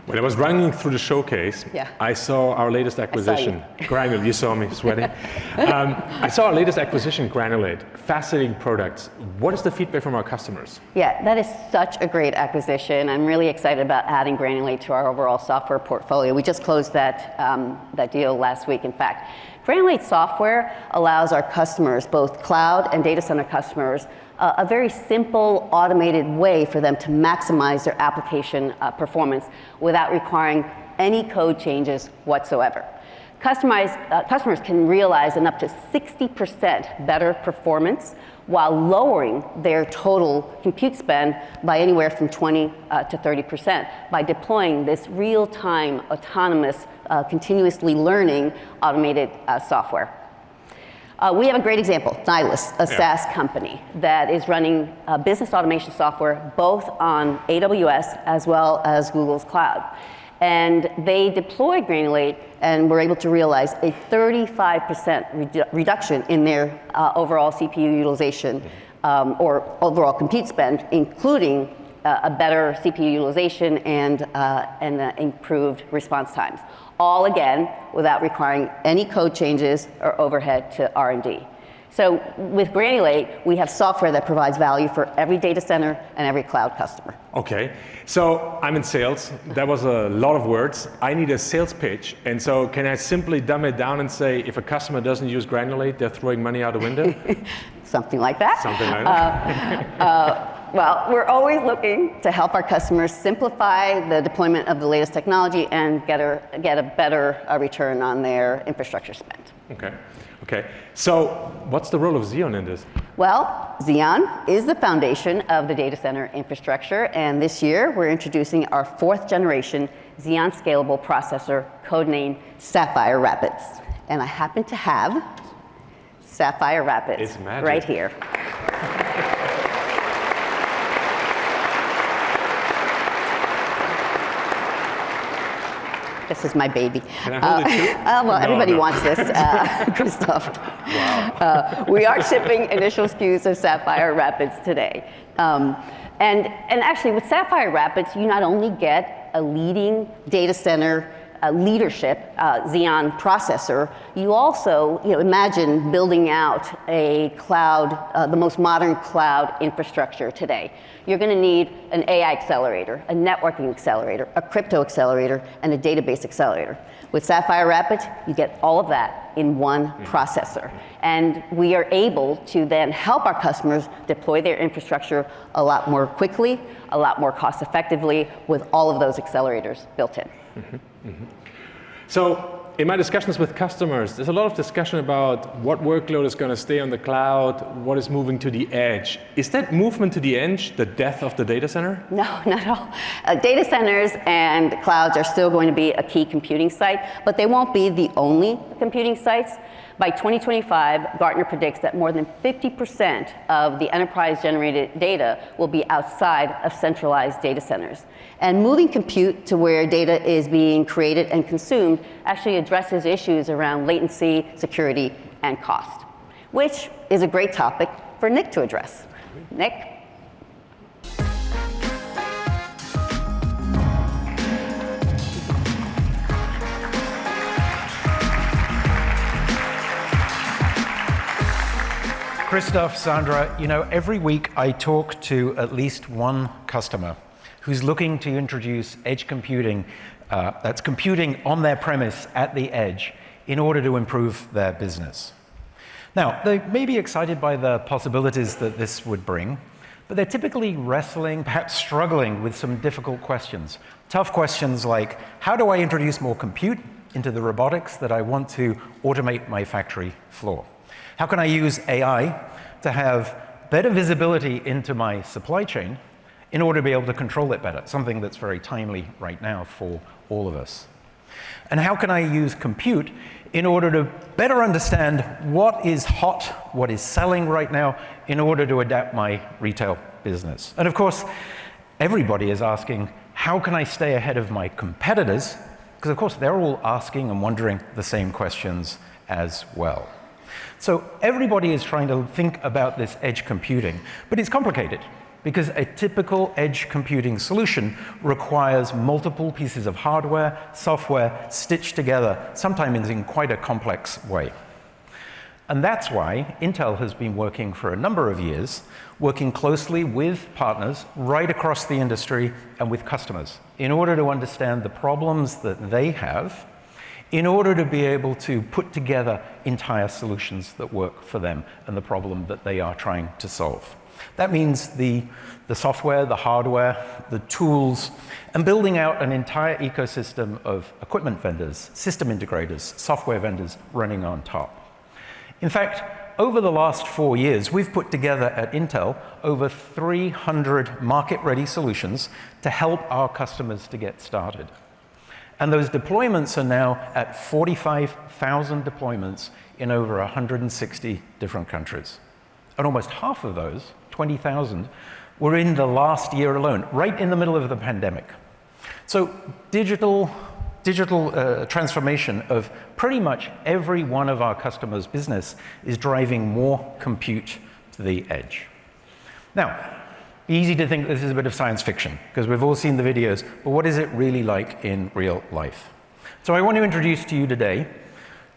When I was running through the showcase, I saw our latest acquisition, Granulate. You saw me sweating. I saw our latest acquisition, Granulate. Fascinating products. What is the feedback from our customers? Yeah, that is such a great acquisition. I'm really excited about adding Granulate to our overall software portfolio. We just closed that deal last week, in fact. Granulate software allows our customers, both cloud and data center customers, a very simple, automated way for them to maximize their application performance without requiring any code changes whatsoever. Customers can realize an up to 60% better performance while lowering their total compute spend by anywhere from 20 to 30% by deploying this real-time, autonomous, continuously learning automated software. We have a great example, Nihilus, a SaaS company that is running business automation software both on AWS as well as Google's cloud. And they deployed Granulate and were able to realize a 35% reduction in their overall CPU utilization or overall compute spend, including a better CPU utilization and improved response times. All again, without requiring any code changes or overhead to R&D. So with Granulate, we have software that provides value for every data center and every cloud customer. Okay, so I'm in sales. That was a lot of words. I need a sales pitch. And so can I simply dumb it down and say, if a customer doesn't use Granulate, they're throwing money out the window? Something like that. Something like that. Well, we're always looking to help our customers simplify the deployment of the latest technology and get a better return on their infrastructure spend. Okay. Okay, so what's the role of Xeon in this? Well, Xeon is the foundation of the data center infrastructure, and this year we're introducing our 4th generation Xeon Scalable processor, codenamed Sapphire Rapids. And I happen to have Sapphire Rapids right here. This is my baby. Can I hold it too? Well, No, everybody no. wants this, Christoph. Wow. We are shipping initial SKUs of Sapphire Rapids today. And actually, with Sapphire Rapids, you not only get a leading data center leadership Xeon processor, you also imagine building out a cloud, the most modern cloud infrastructure today. You're going to need an AI accelerator, a networking accelerator, a crypto accelerator, and a database accelerator. With Sapphire Rapids, you get all of that in one processor. And we are able to then help our customers deploy their infrastructure a lot more quickly, a lot more cost effectively, with all of those accelerators built in. So in my discussions with customers, there's a lot of discussion about what workload is going to stay on the cloud, what is moving to the edge. Is that movement to the edge the death of the data center? No, not at all. Data centers and clouds are still going to be a key computing site, but they won't be the only computing sites. By 2025, Gartner predicts that more than 50% of the enterprise-generated data will be outside of centralized data centers. And moving compute to where data is being created and consumed actually addresses issues around latency, security, and cost, which is a great topic for Nick to address. Nick? Christoph, Sandra, every week I talk to at least one customer who's looking to introduce edge computing, that's computing on their premise at the edge, in order to improve their business. Now, they may be excited by the possibilities that this would bring, but they're typically wrestling, perhaps struggling with some difficult questions. Tough questions like, how do I introduce more compute into the robotics that I want to automate my factory floor? How can I use AI to have better visibility into my supply chain in order to be able to control it better? Something that's very timely right now for all of us. And how can I use compute in order to better understand what is hot, what is selling right now, in order to adapt my retail business? And of course, everybody is asking, how can I stay ahead of my competitors? Because of course, they're all asking and wondering the same questions as well. So everybody is trying to think about this edge computing, but it's complicated because a typical edge computing solution requires multiple pieces of hardware, software stitched together, sometimes in quite a complex way. And that's why Intel has been working for a number of years, working closely with partners right across the industry and with customers in order to understand the problems that they have, in order to be able to put together entire solutions that work for them and the problem that they are trying to solve. That means the software, the hardware, the tools, and building out an entire ecosystem of equipment vendors, system integrators, software vendors running on top. In fact, over the last 4 years, we've put together at Intel over 300 market-ready solutions to help our customers to get started. And those deployments are now at 45,000 deployments in over 160 different countries. And almost half of those, 20,000, were in the last year alone, right in the middle of the pandemic. So digital transformation of pretty much every one of our customers' business is driving more compute to the edge. Now, easy to think this is a bit of science fiction, because we've all seen the videos, but what is it really like in real life? So I want to introduce to you today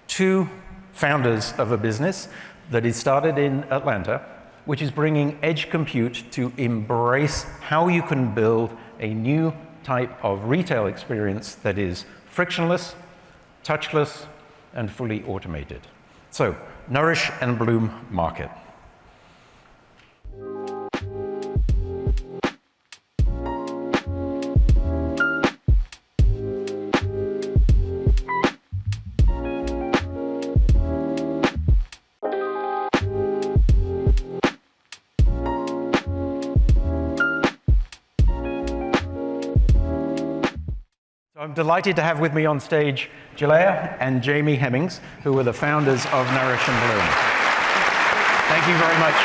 two founders of a business that is started in Atlanta, which is bringing edge compute to embrace how you can build a new type of retail experience that is frictionless, touchless, and fully automated. So, Nourish and Bloom Market. I'm delighted to have with me on stage Jalea and Jamie Hemmings, who are the founders of Nourish and Bloom. Thank you very much.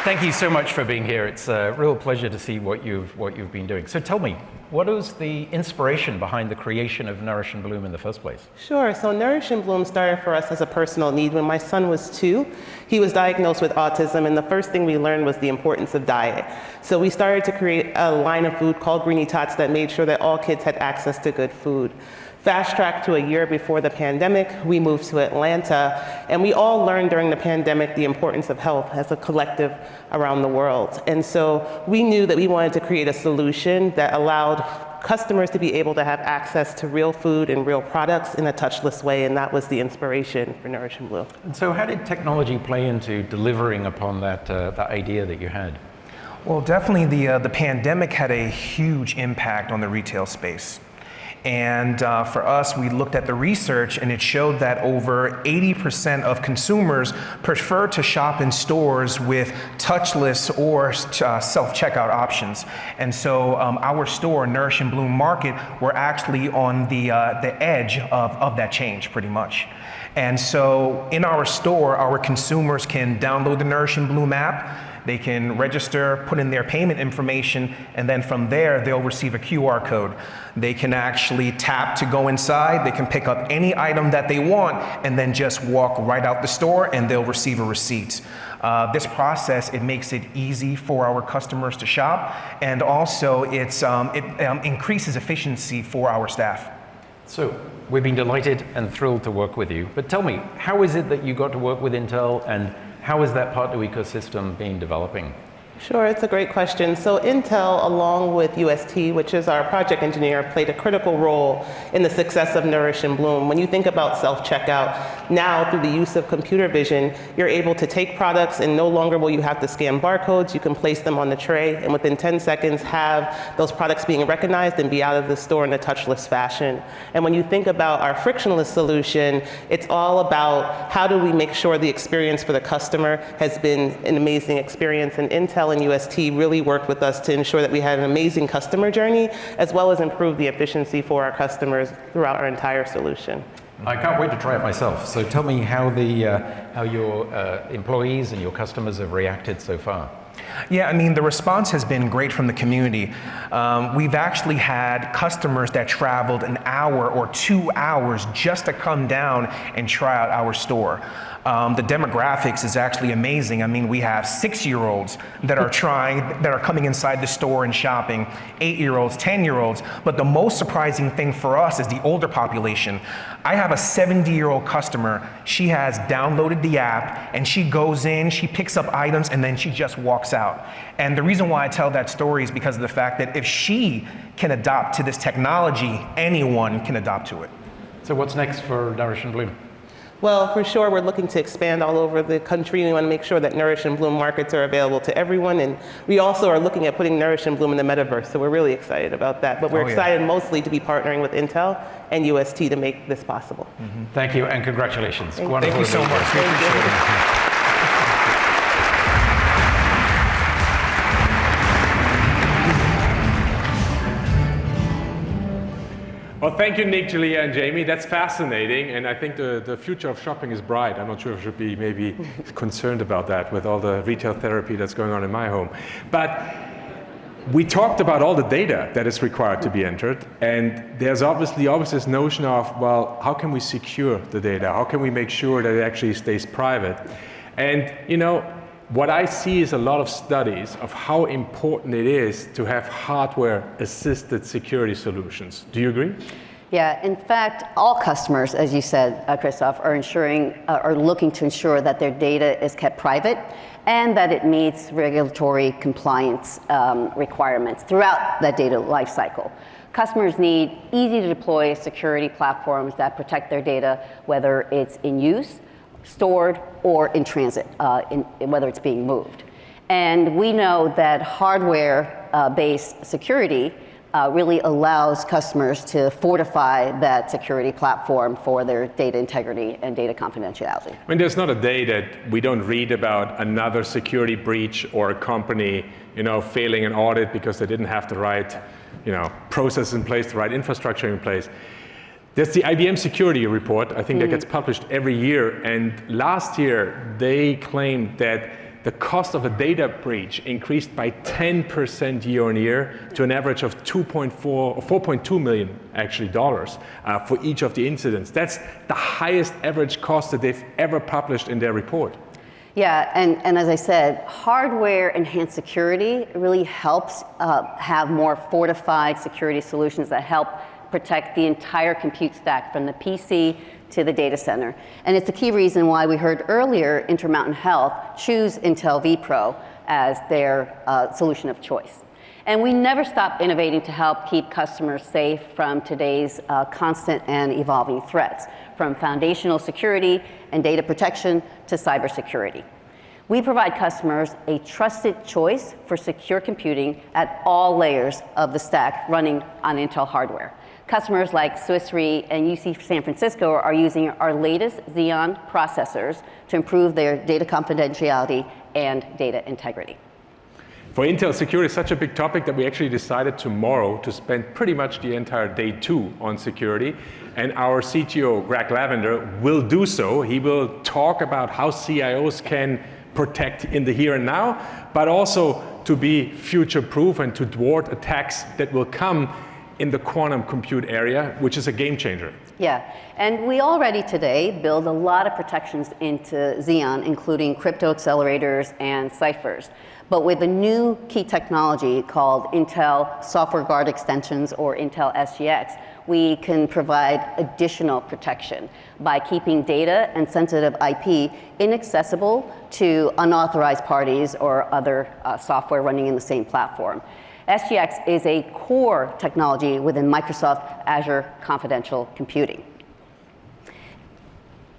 Thank you so much for being here. It's a real pleasure to see what you've been doing. So tell me, what was the inspiration behind the creation of Nourish and Bloom in the first place? Sure. So Nourish and Bloom started for us as a personal need. When my son was 2, he was diagnosed with autism, and the first thing we learned was the importance of diet. So we started to create a line of food called Greenie Tots that made sure that all kids had access to good food. Fast track to a year before the pandemic, we moved to Atlanta, and we all learned during the pandemic the importance of health as a collective around the world. And so we knew that we wanted to create a solution that allowed customers to be able to have access to real food and real products in a touchless way, and that was the inspiration for Nourish and Bloom. And so how did technology play into delivering upon that idea that you had? Well, definitely the pandemic had a huge impact on the retail space. And for us, we looked at the research, and it showed that over 80% of consumers prefer to shop in stores with touchless or self-checkout options. And so our store, Nourish and Bloom Market, we're actually on the edge of that change, pretty much. And so in our store, our consumers can download the Nourish and Bloom app. They can register, put in their payment information, and then from there, they'll receive a QR code. They can actually tap to go inside. They can pick up any item that they want, and then just walk right out the store, and they'll receive a receipt. This process, it makes it easy for our customers to shop, and also it increases efficiency for our staff. So we've been delighted and thrilled to work with you. But tell me, how is it that you got to work with Intel, and how has that partner ecosystem been developing? Sure, it's a great question. So Intel, along with UST, which is our project engineer, played a critical role in the success of Nourish and Bloom. When you think about self-checkout, now through the use of computer vision, you're able to take products and no longer will you have to scan barcodes. You can place them on the tray and within 10 seconds have those products being recognized and be out of the store in a touchless fashion. And when you think about our frictionless solution, it's all about how do we make sure the experience for the customer has been an amazing experience. And Intel and UST really worked with us to ensure that we had an amazing customer journey, as well as improve the efficiency for our customers throughout our entire solution. I can't wait to try it myself. So tell me how your employees and your customers have reacted so far. Yeah, I mean, the response has been great from the community. We've actually had customers that traveled an hour or 2 hours just to come down and try out our store. The demographics is actually amazing. I mean, we have 6-year-olds that are coming inside the store and shopping, 8-year-olds, 10-year-olds. But the most surprising thing for us is the older population. I have a 70-year-old customer. She has downloaded the app and she goes in, she picks up items, and then she just walks out. And the reason why I tell that story is because of the fact that if she can adopt to this technology, anyone can adopt to it. So what's next for Nourish and Bloom? Well, for sure, we're looking to expand all over the country. We want to make sure that Nourish and Bloom markets are available to everyone. And we also are looking at putting Nourish and Bloom in the metaverse. So we're really excited about that. But we're excited mostly to be partnering with Intel and UST to make this possible. Mm-hmm. Thank you and congratulations. Thank you so much. Thank you. Well, thank you, Nick, Jalea, and Jamie. That's fascinating, and I think the future of shopping is bright. I'm not sure if I should be maybe concerned about that with all the retail therapy that's going on in my home. But we talked about all the data that is required to be entered, and there's obviously always this notion of, well, how can we secure the data? How can we make sure that it actually stays private? And you know, what I see is a lot of studies of how important it is to have hardware-assisted security solutions. Do you agree? Yeah, in fact, all customers, as you said, Christoph, are looking to ensure that their data is kept private and that it meets regulatory compliance requirements throughout that data lifecycle. Customers need easy-to-deploy security platforms that protect their data, whether it's in use, stored, or in transit, whether it's being moved. And we know that hardware-based security really allows customers to fortify that security platform for their data integrity and data confidentiality. I mean, there's not a day that we don't read about another security breach or a company, you know, failing an audit because they didn't have the right, you know, process in place, the right infrastructure in place. There's the IBM security report, I think that gets published every year, and last year they claimed that the cost of a data breach increased by 10% year on year to an average of 4.2 million actually dollars for each of the incidents. That's the highest average cost that they've ever published in their report. Yeah, and as I said, hardware-enhanced security really helps have more fortified security solutions that help protect the entire compute stack from the PC to the data center. And it's a key reason why we heard earlier Intermountain Health choose Intel vPro as their solution of choice. And we never stop innovating to help keep customers safe from today's constant and evolving threats, from foundational security and data protection to cybersecurity. We provide customers a trusted choice for secure computing at all layers of the stack running on Intel hardware. Customers like Swiss Re and UC San Francisco are using our latest Xeon processors to improve their data confidentiality and data integrity. For Intel, security is such a big topic that we actually decided tomorrow to spend pretty much the entire day 2 on security. And our CTO, Greg Lavender, will do so. He will talk about how CIOs can protect in the here and now, but also to be future-proof and to thwart attacks that will come in the quantum compute area, which is a game changer. Yeah, and we already today build a lot of protections into Xeon, including crypto accelerators and ciphers. But with a new key technology called Intel Software Guard Extensions, or Intel SGX, we can provide additional protection by keeping data and sensitive IP inaccessible to unauthorized parties or other software running in the same platform. SGX is a core technology within Microsoft Azure Confidential Computing.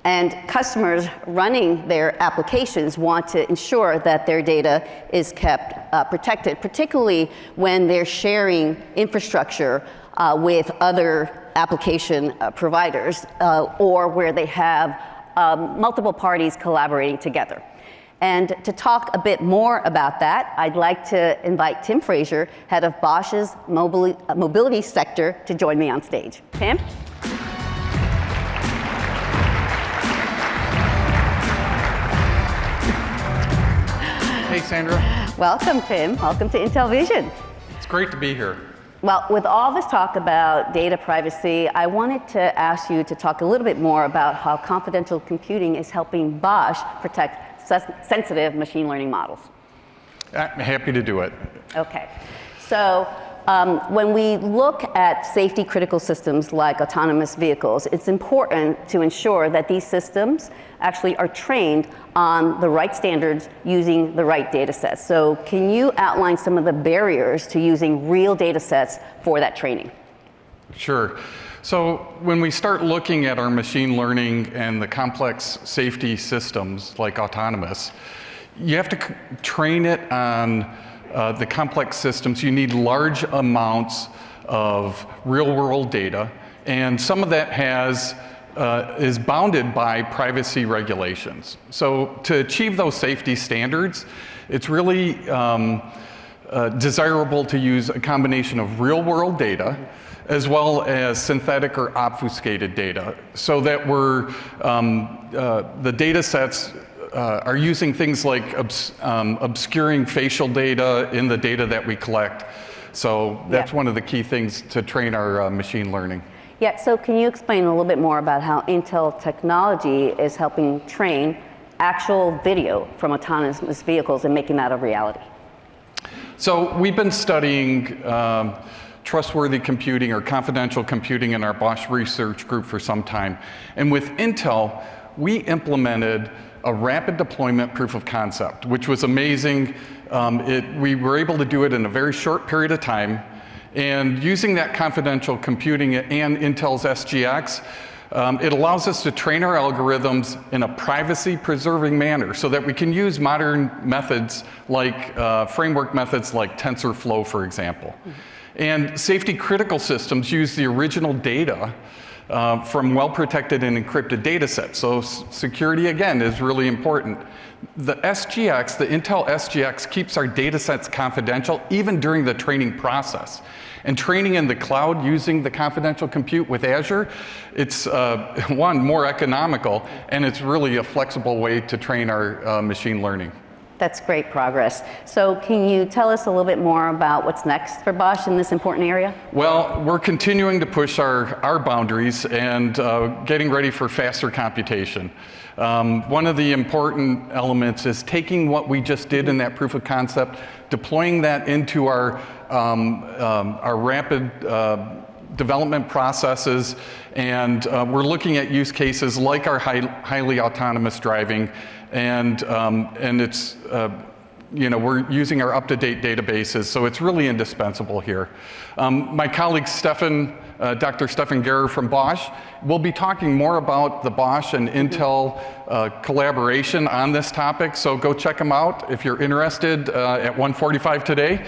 And customers running their applications want to ensure that their data is kept protected, particularly when they're sharing infrastructure with other application providers or where they have multiple parties collaborating together. And to talk a bit more about that, I'd like to invite Tim Fraser, head of Bosch's mobility sector, to join me on stage. Tim? Hey, Sandra. Welcome, Tim. Welcome to Intel Vision. It's great to be here. Well, with all this talk about data privacy, I wanted to ask you to talk a little bit more about how confidential computing is helping Bosch protect sensitive machine learning models. I'm happy to do it. Okay. So when we look at safety critical systems like autonomous vehicles, it's important to ensure that these systems actually are trained on the right standards using the right data sets. So can you outline some of the barriers to using real data sets for that training? Sure. So when we start looking at our machine learning and the complex safety systems like autonomous, you have to train it on the complex systems. You need large amounts of real-world data, and some of that is bounded by privacy regulations. So to achieve those safety standards, it's really desirable to use a combination of real-world data as well as synthetic or obfuscated data, so that the data sets are using things like obscuring facial data in the data that we collect. So that's one of the key things to train our machine learning. Yeah, so can you explain a little bit more about how Intel technology is helping train actual video from autonomous vehicles and making that a reality? So we've been studying trustworthy computing or confidential computing in our Bosch research group for some time. And with Intel, we implemented a rapid deployment proof of concept, which was amazing. We were able to do it in a very short period of time. And using that confidential computing and Intel's SGX, it allows us to train our algorithms in a privacy-preserving manner so that we can use modern methods like framework methods like TensorFlow, for example. And safety-critical systems use the original data from well-protected and encrypted data sets. So security, again, is really important. The SGX, the Intel SGX, keeps our data sets confidential even during the training process. And training in the cloud using the confidential compute with Azure, it's one, more economical, and it's really a flexible way to train our machine learning. That's great progress. So can you tell us a little bit more about what's next for Bosch in this important area? Well, we're continuing to push our boundaries and getting ready for faster computation. One of the important elements is taking what we just did in that proof of concept, deploying that into our rapid development processes, and we're looking at use cases like our highly autonomous driving, and it's we're using our up-to-date databases, so it's really indispensable here. My colleague Dr. Stefan Gerer from Bosch will be talking more about the Bosch and Intel collaboration on this topic, so go check him out if you're interested at 1:45 today.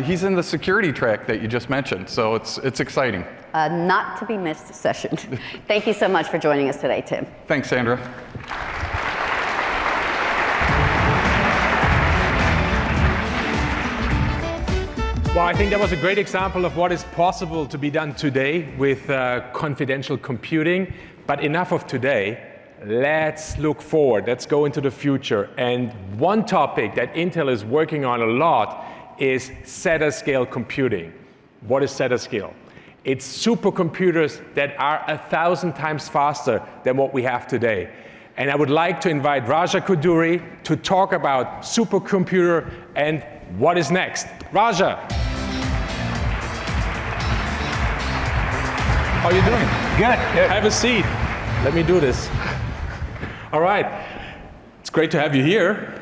He's in the security track that you just mentioned, so it's exciting. Not to be missed session. Thank you so much for joining us today, Tim. Thanks, Sandra. Well, I think that was a great example of what is possible to be done today with confidential computing. But enough of today. Let's look forward. Let's go into the future. And one topic that Intel is working on a lot is Exascale computing. What is Exascale? It's supercomputers that are 1,000 times faster than what we have today. And I would like to invite Raja Koduri to talk about supercomputer and what is next. Raja. How are you doing? Good. Have a seat. Let me do this. All right. It's great to have you here.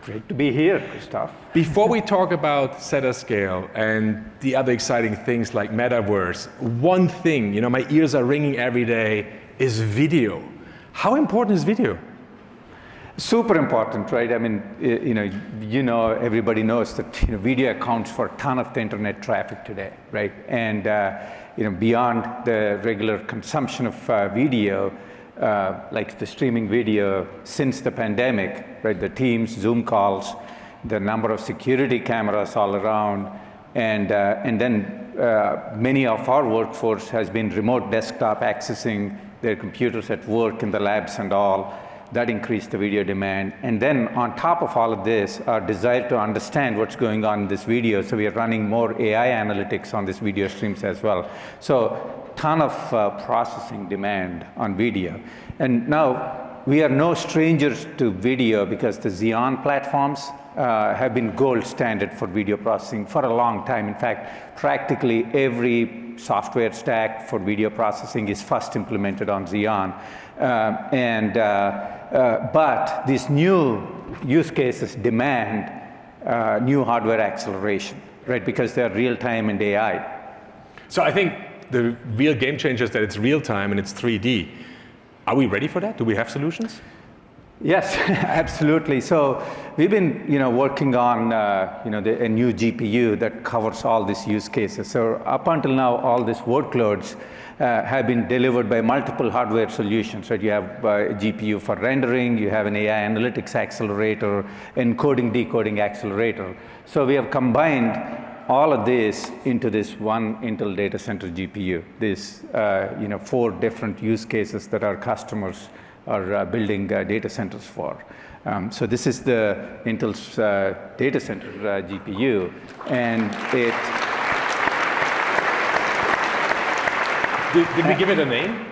Great to be here, Christoph. Before we talk about Exascale and the other exciting things like metaverse, one thing, my ears are ringing every day, is video. How important is video? Super important, right? I mean, everybody knows that video accounts for a ton of the internet traffic today, right? And beyond the regular consumption of video, like the streaming video since the pandemic, right? The Teams, Zoom calls, the number of security cameras all around, and then many of our workforce has been remote desktop accessing their computers at work in the labs and all. That increased the video demand. And then on top of all of this, our desire to understand what's going on in this video. So we are running more AI analytics on these video streams as well. So ton of processing demand on video. And now we are no strangers to video because the Xeon platforms have been gold standard for video processing for a long time. In fact, practically every software stack for video processing is first implemented on Xeon. But these new use cases demand new hardware acceleration, right? Because they're real time and AI. So I think the real game changer is that it's real time and it's 3D. Are we ready for that? Do we have solutions? Yes, absolutely. So we've been, working on, a new GPU that covers all these use cases. So up until now, all these workloads have been delivered by multiple hardware solutions. Right? You have a GPU for rendering, you have an AI analytics accelerator, encoding, decoding accelerator. So we have combined all of this into this one Intel data center GPU. This, 4 different use cases that our customers are building data centers for. So this is the Intel's data center GPU, and it. Did we give it a name?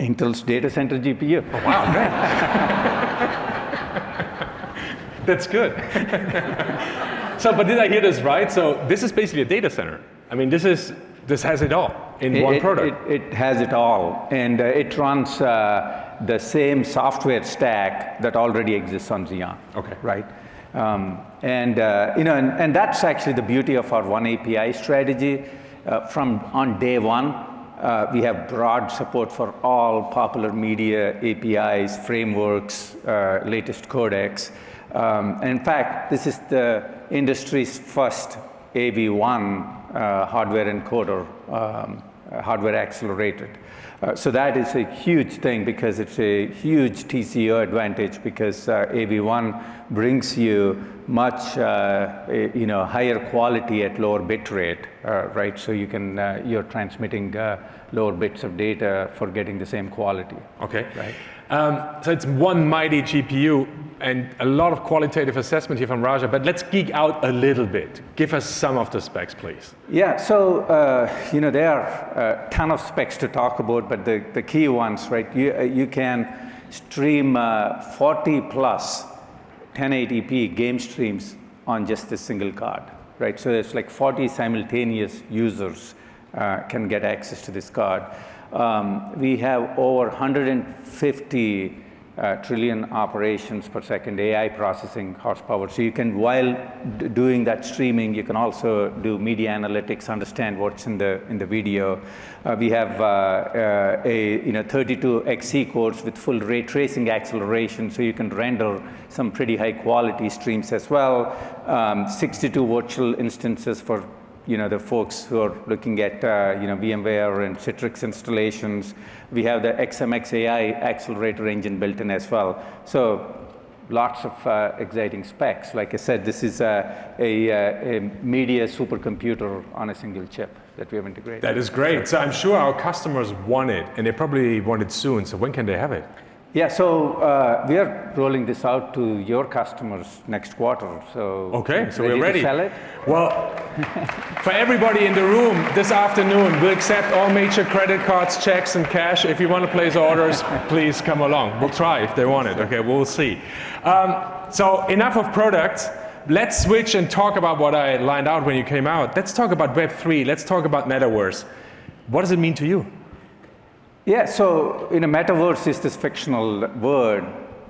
Intel's data center GPU. Oh, wow, great. That's good. So, but did I hear this right? So this is basically a data center. I mean, this has it all in one product. It has it all, and it runs the same software stack that already exists on Xeon. Okay. Right. And that's actually the beauty of our one API strategy. From on day one, we have broad support for all popular media APIs, frameworks, latest codecs. In fact, this is the industry's first AV1 hardware encoder, hardware accelerated. So that is a huge thing because it's a huge TCO advantage because AV1 brings you much higher quality at lower bit rate, right? So you can you're transmitting lower bits of data for getting the same quality. Okay. Right. So it's one mighty GPU and a lot of qualitative assessment here from Raja, but let's geek out a little bit. Give us some of the specs, please. Yeah, so there are a ton of specs to talk about, but the key ones, right? You can stream 40 plus 1080p game streams on just a single card, right? So there's like 40 simultaneous users can get access to this card. We have over 150 trillion operations per second AI processing horsepower. So you can, while doing that streaming, you can also do media analytics, understand what's in the video. We have 32 XC cores with full ray tracing acceleration, so you can render some pretty high quality streams as well. 62 virtual instances for the folks who are looking at VMware and Citrix installations. We have the XMX AI accelerator engine built in as well. So lots of exciting specs. Like I said, this is a media supercomputer on a single chip that we have integrated. That is great. So I'm sure our customers want it, and they probably want it soon. So when can they have it? Yeah, so we are rolling this out to your customers next quarter. So okay, so we're ready to sell it. Well, for everybody in the room this afternoon, we'll accept all major credit cards, checks, and cash. If you want to place orders, please come along. We'll try if they want it. Okay, we'll see. So enough of products. Let's switch and talk about what I lined out when you came out. Let's talk about Web3. Let's talk about metaverse. What does it mean to you? Yeah, so metaverse is this fictional word,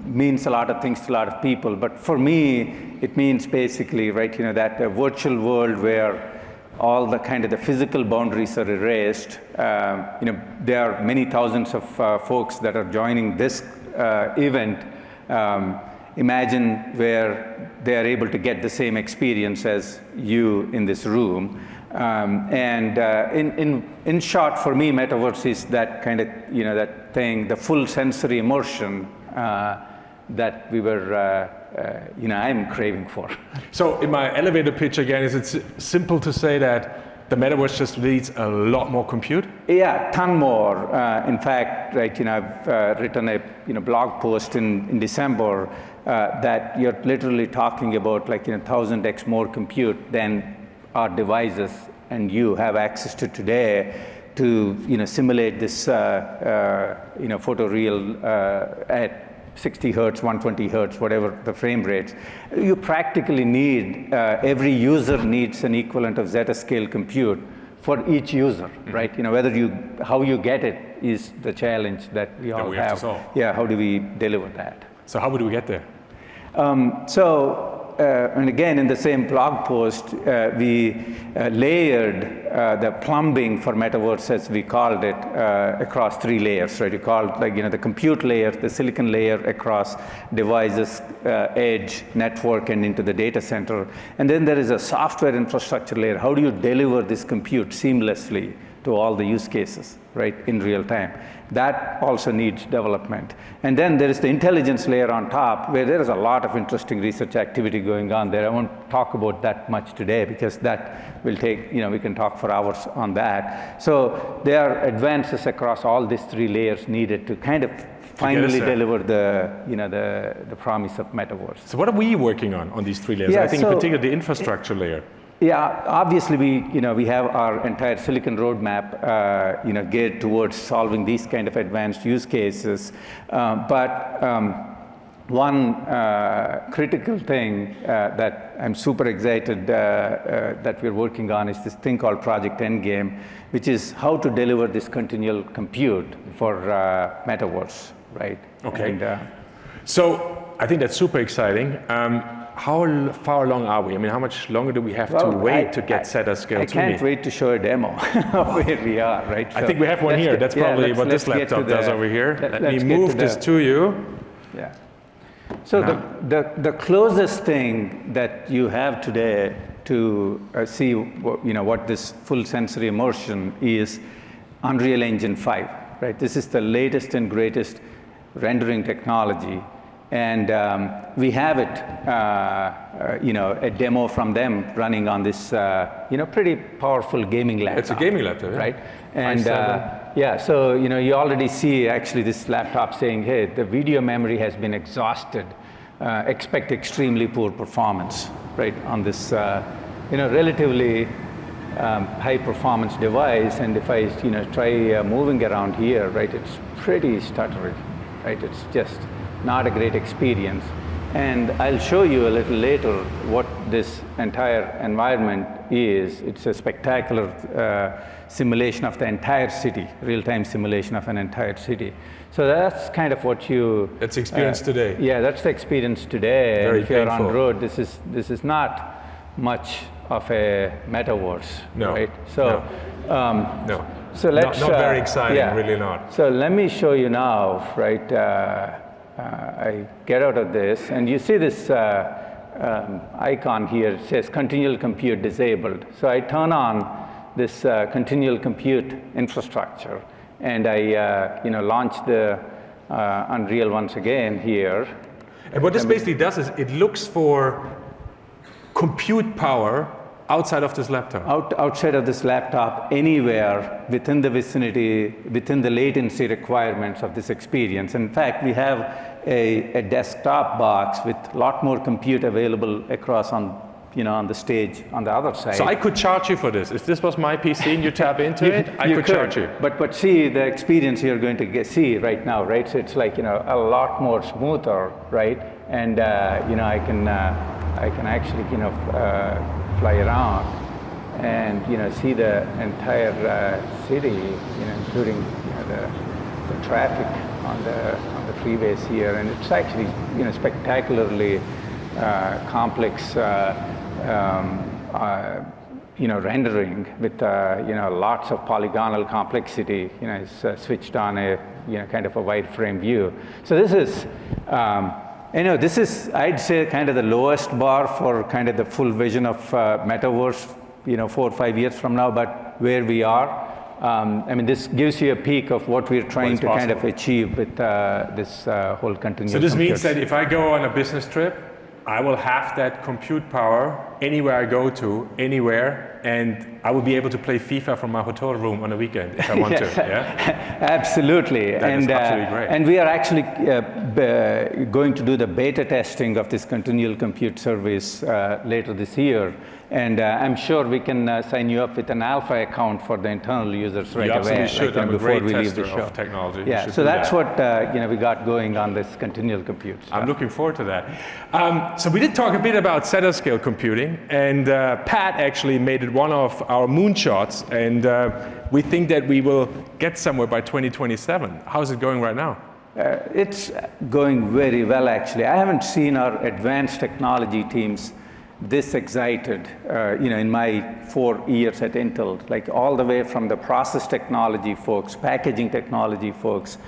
means a lot of things to a lot of people, but for me, it means basically, right, that a virtual world where all the the physical boundaries are erased. There are many thousands of folks that are joining this event. Imagine where they are able to get the same experience as you in this room. In short, for me, metaverse is that that thing, the full sensory immersion that we were, I'm craving for. So in my elevator pitch again, is it simple to say that the metaverse just needs a lot more compute? Yeah, a ton more. In fact, right, I've written a blog post in December that you're literally talking about 1,000x more compute than our devices and you have access to today to simulate this photoreal at 60 hertz, 120 hertz, whatever the frame rates. You practically need, every user needs an equivalent of Exascale compute for each user, right? How you get it is the challenge that we all have. To solve. Yeah, how do we deliver that? So how would we get there? And again, in the same blog post, we layered the plumbing for metaverse, as we called it, across 3 layers, right? You called the compute layer, the silicon layer across devices, edge, network, and into the data center. And then there is a software infrastructure layer. How do you deliver this compute seamlessly to all the use cases, right, in real time. That also needs development. And then there is the intelligence layer on top, where there is a lot of interesting research activity going on there. I won't talk about that much today, because that will take, we can talk for hours on that. So there are advances across all these 3 layers needed to kind of finally deliver the promise of metaverse. So what are we working on these 3 layers? Yeah, I think in particular the infrastructure layer. Yeah, obviously we have our entire silicon roadmap, geared towards solving these kind of advanced use cases. One critical thing that I'm super excited that we're working on is this thing called Project Endgame, which is how to deliver this continual compute for metaverse, right? Okay. And, so I think that's super exciting. How far along are we? I mean, how much longer do we have to wait to get Exascale to me? I can't wait to show a demo of where we are, right? I think we have one here. That's probably what this laptop does over here. Let me move this to you. Yeah. So the closest thing that you have today to see what this full sensory immersion is Unreal Engine 5, right? This is the latest and greatest rendering technology. And we have it, a demo from them running on this, pretty powerful gaming laptop. It's a gaming laptop, right? And so you already see actually this laptop saying, hey, the video memory has been exhausted. Expect extremely poor performance, right, on this, relatively high performance device. And if I, try moving around here, right, it's pretty stuttery, right? It's just not a great experience. And I'll show you a little later what this entire environment is. It's a spectacular simulation of the entire city, real-time simulation of an entire city. So that's kind of what you... That's experience today. Yeah, that's the experience today. Very if you're painful. on road, this is not much of a metaverse, right? So, no. So let's... Not very exciting, really not. So let me show you now, right? I get out of this, and you see this icon here. It says continual compute disabled. So I turn on this continual compute infrastructure, and I launch the Unreal once again here. And what this basically does is it looks for compute power outside of this laptop? Outside of this laptop, anywhere within the vicinity, within the latency requirements of this experience. In fact, we have a desktop box with a lot more compute available across on the stage on the other side. So I could charge you for this. If this was my PC and you tap into it, I could charge you. But see the experience you're going to see right now, right? So it's like, a lot more smoother, right? And, I can actually, fly around and see the entire city, including the traffic on the freeways here, and it's actually spectacularly complex rendering with lots of polygonal complexity. It's switched on a kind of a wide frame view. So this is. This is, I'd say, kind of the lowest bar for kind of the full vision of metaverse, 4 or 5 years from now, but where we are. This gives you a peek of what we're trying to kind of achieve with this whole continuous. So this means that if I go on a business trip, I will have that compute power anywhere I go to, anywhere, and I will be able to play FIFA from my hotel room on a weekend if I want to. Yeah, absolutely. That is absolutely great. And we are actually going to do the beta testing of this continual compute service later this year. And I'm sure we can sign you up with an alpha account for the internal users right away. You absolutely should. I'm before a great we leave tester the show. of technology. Yeah, so that's what we got going on this continual compute stuff. I'm looking forward to that. So we did talk a bit about Exascale computing, and Pat actually made it one of our moonshots, and we think that we will get somewhere by 2027. How's it going right now? It's going very well, actually. I haven't seen our advanced technology teams this excited, in my 4 years at Intel, like all the way from the process technology folks, packaging technology folks,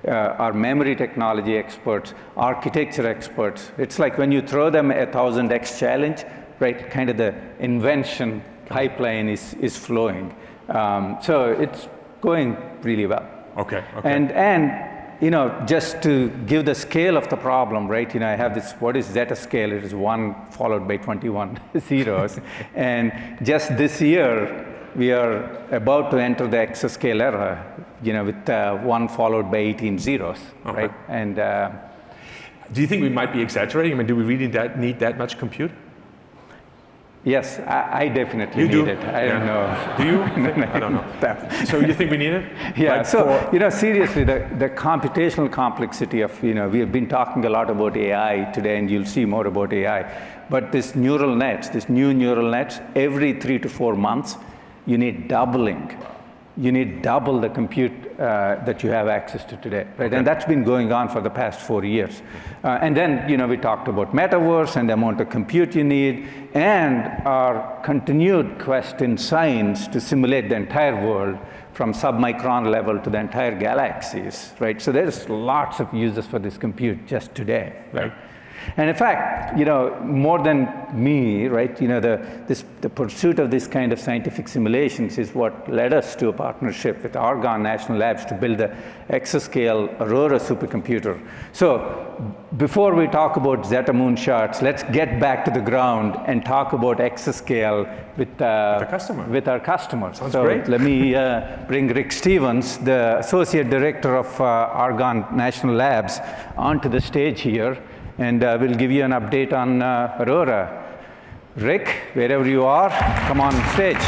our memory technology experts, architecture experts. It's like when you throw them a 1000x challenge, right? Kind of the invention pipeline is flowing. So it's going really well. Okay. And just to give the scale of the problem, right? I have this, what is Exascale? It is 1 followed by 21 zeros. And just this year, we are about to enter the Exascale era, with 1 followed by 18 zeros, right? And do you think we might be exaggerating? I mean, do we really need that much compute? Yes, I definitely need it. I don't know. Do you? I don't know. So you think we need it? Yeah. Like seriously, the computational complexity of, we have been talking a lot about AI today, and you'll see more about AI. But this neural nets, this new neural nets, every 3 to 4 months, you need doubling. You need double the compute that you have access to today, right? And that's been going on for the past 4 years. And then, we talked about metaverse and the amount of compute you need, and our continued quest in science to simulate the entire world from submicron level to the entire galaxies, right? So there's lots of uses for this compute just today, right? And in fact, more than me, right, the pursuit of this kind of scientific simulations is what led us to a partnership with Argonne National Labs to build the Exascale Aurora supercomputer. So before we talk about Zeta moonshots, let's get back to the ground and talk about Exascale with our customers. Sounds great. Let me bring Rick Stevens, the Associate Director of Argonne National Labs, onto the stage here. And we'll give you an update on Aurora. Rick, wherever you are, come on stage.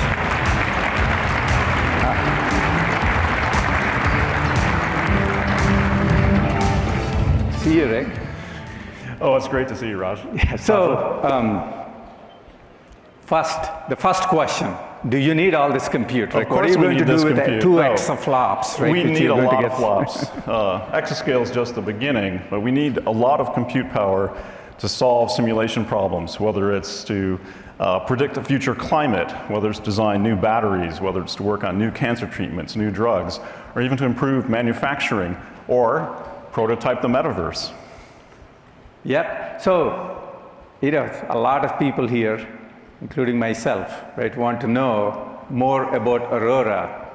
See you, Rick. Oh, it's great to see you, Raj. Yeah, so, the first question. Do you need all this compute? Of course we need this compute. 2 exaflops, right? We need a lot of flops. Exascale is just the beginning, but we need a lot of compute power to solve simulation problems, whether it's to predict the future climate, whether it's to design new batteries, whether it's to work on new cancer treatments, new drugs, or even to improve manufacturing or prototype the metaverse. Yep. So, a lot of people here, including myself, right, want to know more about Aurora.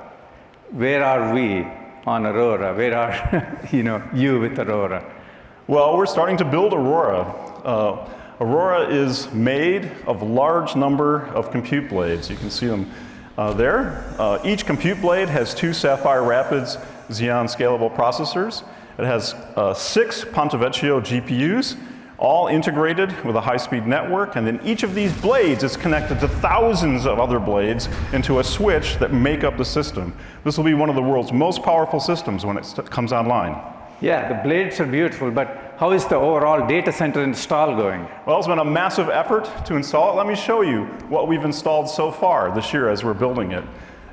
Where are we on Aurora? Where are you with Aurora? Well, we're starting to build Aurora. Aurora is made of a large number of compute blades. You can see them there. Each compute blade has 2 Sapphire Rapids Xeon scalable processors. It has 6 Ponte Vecchio GPUs, all integrated with a high-speed network, and then each of these blades is connected to thousands of other blades into a switch that make up the system. This will be one of the world's most powerful systems when it comes online. Yeah, the blades are beautiful, but how is the overall data center install going? Well, it's been a massive effort to install it. Let me show you what we've installed so far this year as we're building it.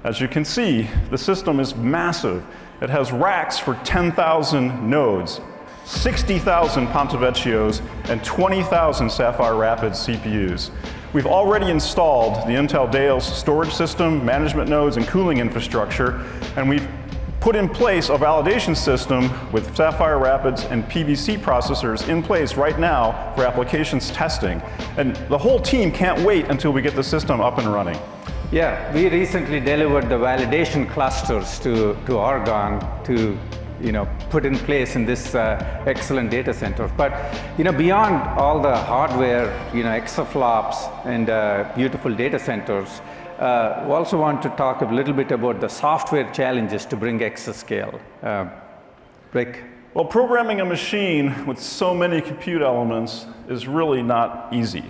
As you can see, the system is massive. It has racks for 10,000 nodes, 60,000 Ponte Vecchios, and 20,000 Sapphire Rapids CPUs. We've already installed the Intel Deos storage system, management nodes, and cooling infrastructure, and we've put in place a validation system with Sapphire Rapids and PVC processors in place right now for applications testing. And the whole team can't wait until we get the system up and running. Yeah, we recently delivered the validation clusters to Argonne to put in place in this excellent data center. But beyond all the hardware, exaflops and beautiful data centers, we also want to talk a little bit about the software challenges to bring Exascale. Rick? Well, programming a machine with so many compute elements is really not easy.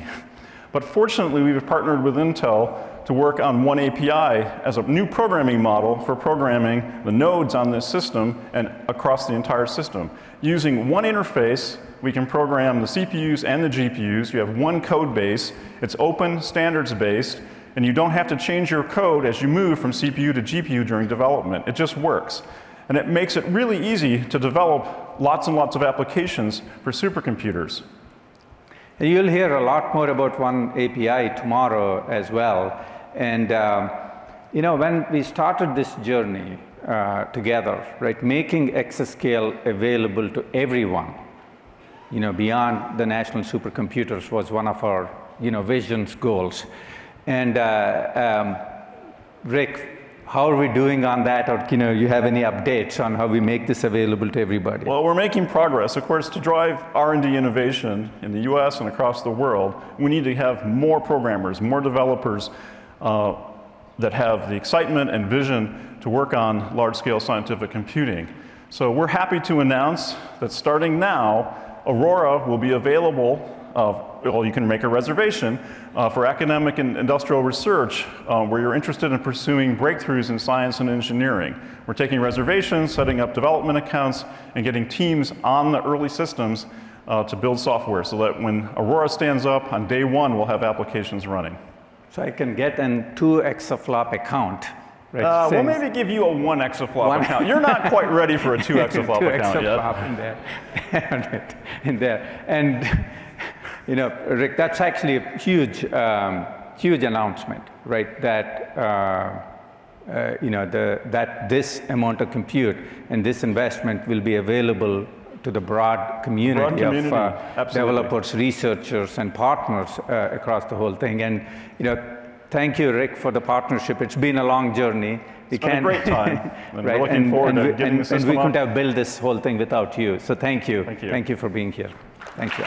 But fortunately, we've partnered with Intel to work on one API as a new programming model for programming the nodes on this system and across the entire system. Using one interface, we can program the CPUs and the GPUs. You have one code base. It's open, standards-based, and you don't have to change your code as you move from CPU to GPU during development. It just works. And it makes it really easy to develop lots and lots of applications for supercomputers. You'll hear a lot more about one API tomorrow as well. And when we started this journey together, right, making Exascale available to everyone, beyond the national supercomputers was one of our, vision's goals. And Rick, how are we doing on that, or you have any updates on how we make this available to everybody? Well, we're making progress. Of course, to drive R&D innovation in the US and across the world, we need to have more programmers, more developers that have the excitement and vision to work on large-scale scientific computing. So we're happy to announce that starting now, Aurora will be available. Well, you can make a reservation for academic and industrial research where you're interested in pursuing breakthroughs in science and engineering. We're taking reservations, setting up development accounts, and getting teams on the early systems to build software so that when Aurora stands up on day one, we'll have applications running. So I can get an 2 exaflop account. Right, we'll maybe give you a 1 exaflop account. You're not quite ready for a 2 exaflop account yet. in there. And Rick, that's actually a huge announcement, right? That that this amount of compute and this investment will be available to the broad community of developers, researchers, and partners across the whole thing. And thank you, Rick, for the partnership. It's been a long journey. It's been a great time. And we're looking forward to getting the system and we up. couldn't have built this whole thing without you. So thank you. Thank you. Thank you for being here. Thank you.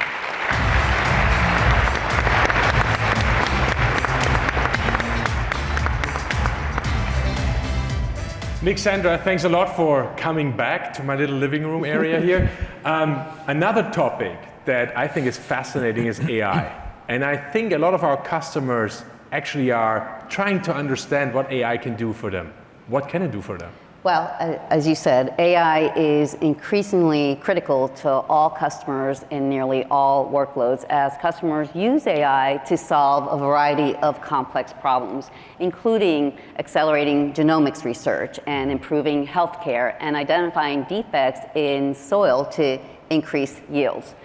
Nick, Sandra, thanks a lot for coming back to my little living room area here. Another topic that I think is fascinating is AI. And I think a lot of our customers actually are trying to understand what AI can do for them. What can it do for them? Well, as you said, AI is increasingly critical to all customers in nearly all workloads as customers use AI to solve a variety of complex problems, including accelerating genomics research and improving healthcare and identifying defects in soil to increase yields.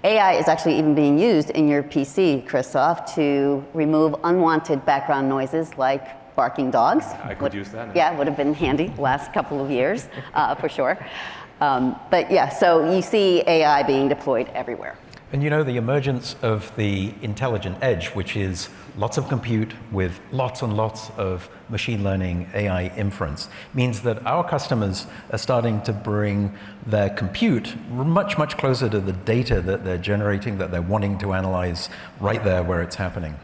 AI is actually even being used in your PC, Christoph, to remove unwanted background noises like barking dogs. I could use that now. Yeah, would have been handy last couple of years, for sure. But yeah, so you see AI being deployed everywhere. And the emergence of the intelligent edge, which is lots of compute with lots and lots of machine learning AI inference, means that our customers are starting to bring their compute much, much closer to the data that they're generating, that they're wanting to analyze right there where it's happening.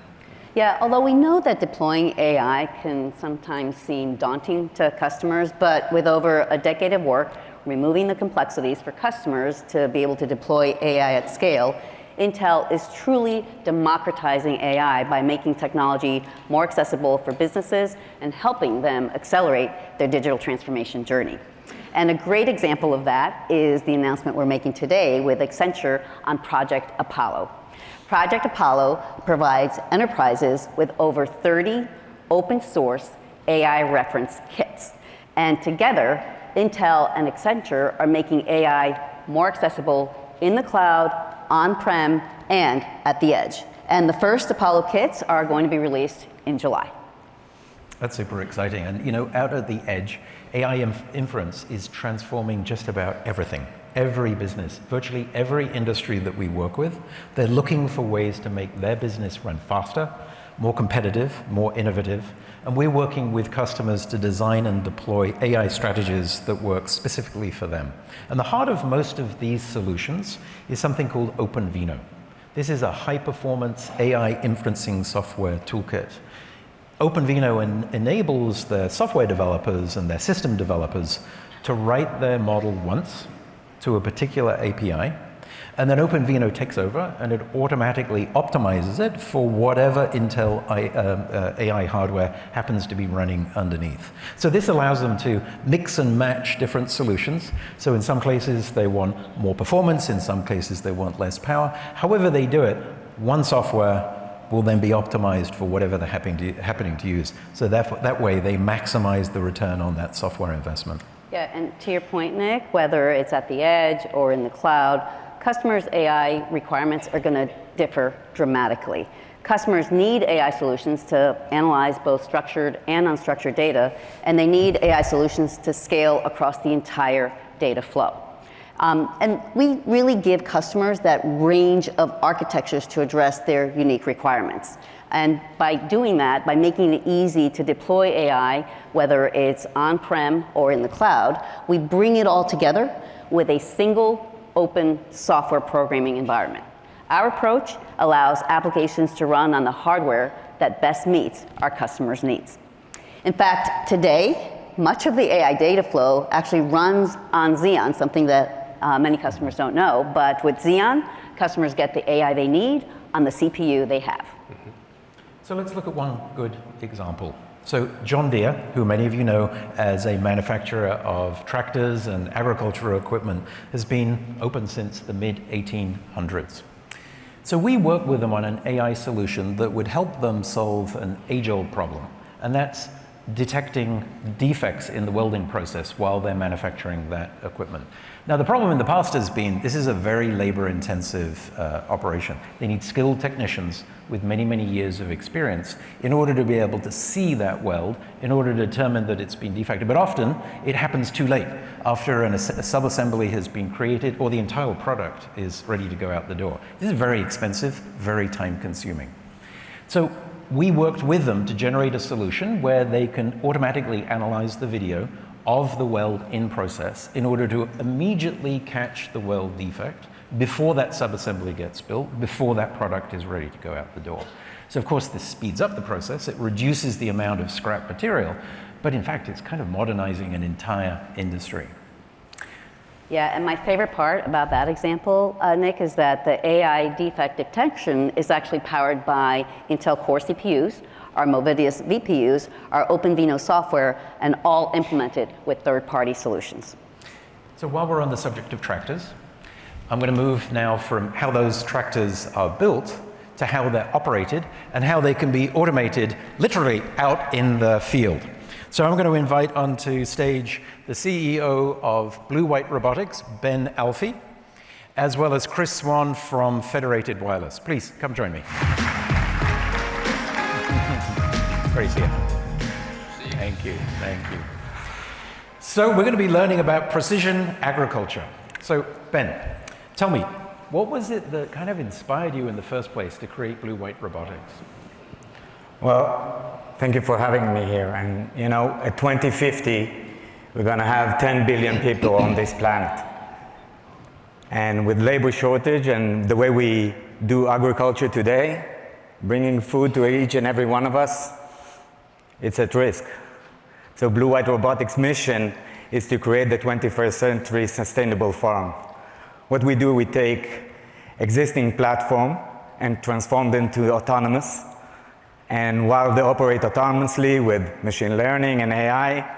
Yeah, although we know that deploying AI can sometimes seem daunting to customers, but with over a decade of work, removing the complexities for customers to be able to deploy AI at scale, Intel is truly democratizing AI by making technology more accessible for businesses and helping them accelerate their digital transformation journey. And a great example of that is the announcement we're making today with Accenture on Project Apollo. Project Apollo provides enterprises with over 30 open source AI reference kits. And together, Intel and Accenture are making AI more accessible in the cloud, on-prem, and at the edge. And the first Apollo kits are going to be released in July. That's super exciting. And out at the edge, AI inference is transforming just about everything. Every business, virtually every industry that we work with, they're looking for ways to make their business run faster, more competitive, more innovative. And we're working with customers to design and deploy AI strategies that work specifically for them. And the heart of most of these solutions is something called OpenVINO. This is a high-performance AI inferencing software toolkit. OpenVINO enables their software developers and their system developers to write their model once to a particular API, and then OpenVINO takes over and it automatically optimizes it for whatever Intel AI hardware happens to be running underneath. So this allows them to mix and match different solutions. So in some cases they want more performance, in some cases they want less power. However they do it, one software will then be optimized for whatever they're happening to use. So that way they maximize the return on that software investment. Yeah, and to your point, Nick, whether it's at the edge or in the cloud, customers' AI requirements are going to differ dramatically. Customers need AI solutions to analyze both structured and unstructured data, and they need AI solutions to scale across the entire data flow. And we really give customers that range of architectures to address their unique requirements. And by doing that, by making it easy to deploy AI, whether it's on-prem or in the cloud, we bring it all together with a single open software programming environment. Our approach allows applications to run on the hardware that best meets our customers' needs. In fact, today, much of the AI data flow actually runs on Xeon, something that many customers don't know. But with Xeon, customers get the AI they need on the CPU they have. So let's look at one good example. So John Deere, who many of you know as a manufacturer of tractors and agricultural equipment, has been open since the mid-1800s. So we worked with them on an AI solution that would help them solve an age-old problem, and that's detecting defects in the welding process while they're manufacturing that equipment. Now, the problem in the past has been this is a very labor-intensive operation. They need skilled technicians with many, many years of experience in order to be able to see that weld, in order to determine that it's been defected. But often, it happens too late, after a sub-assembly has been created or the entire product is ready to go out the door. This is very expensive, very time-consuming. So we worked with them to generate a solution where they can automatically analyze the video of the weld in process in order to immediately catch the weld defect before that sub-assembly gets built, before that product is ready to go out the door. So of course this speeds up the process, it reduces the amount of scrap material, but in fact it's kind of modernizing an entire industry. Yeah, and my favorite part about that example, Nick, is that the AI defect detection is actually powered by Intel Core CPUs, our Movidius VPUs, our OpenVINO software, and all implemented with third-party solutions. So while we're on the subject of tractors, I'm going to move now from how those tractors are built to how they're operated and how they can be automated literally out in the field. So I'm going to invite onto stage the CEO of Blue White Robotics, Ben Alfie, as well as Chris Swan from Federated Wireless. Please come join me. Great to see you. Thank you, thank you. So we're going to be learning about precision agriculture. So Ben, tell me, what was it that kind of inspired you in the first place to create Blue White Robotics? Well, thank you for having me here. And you know, at 2050, we're going to have 10 billion people on this planet. And with labor shortage and the way we do agriculture today, bringing food to each and every one of us, it's at risk. So Blue White Robotics' mission is to create the 21st century sustainable farm. What we do, we take existing platform and transform them to autonomous. And while they operate autonomously with machine learning and AI,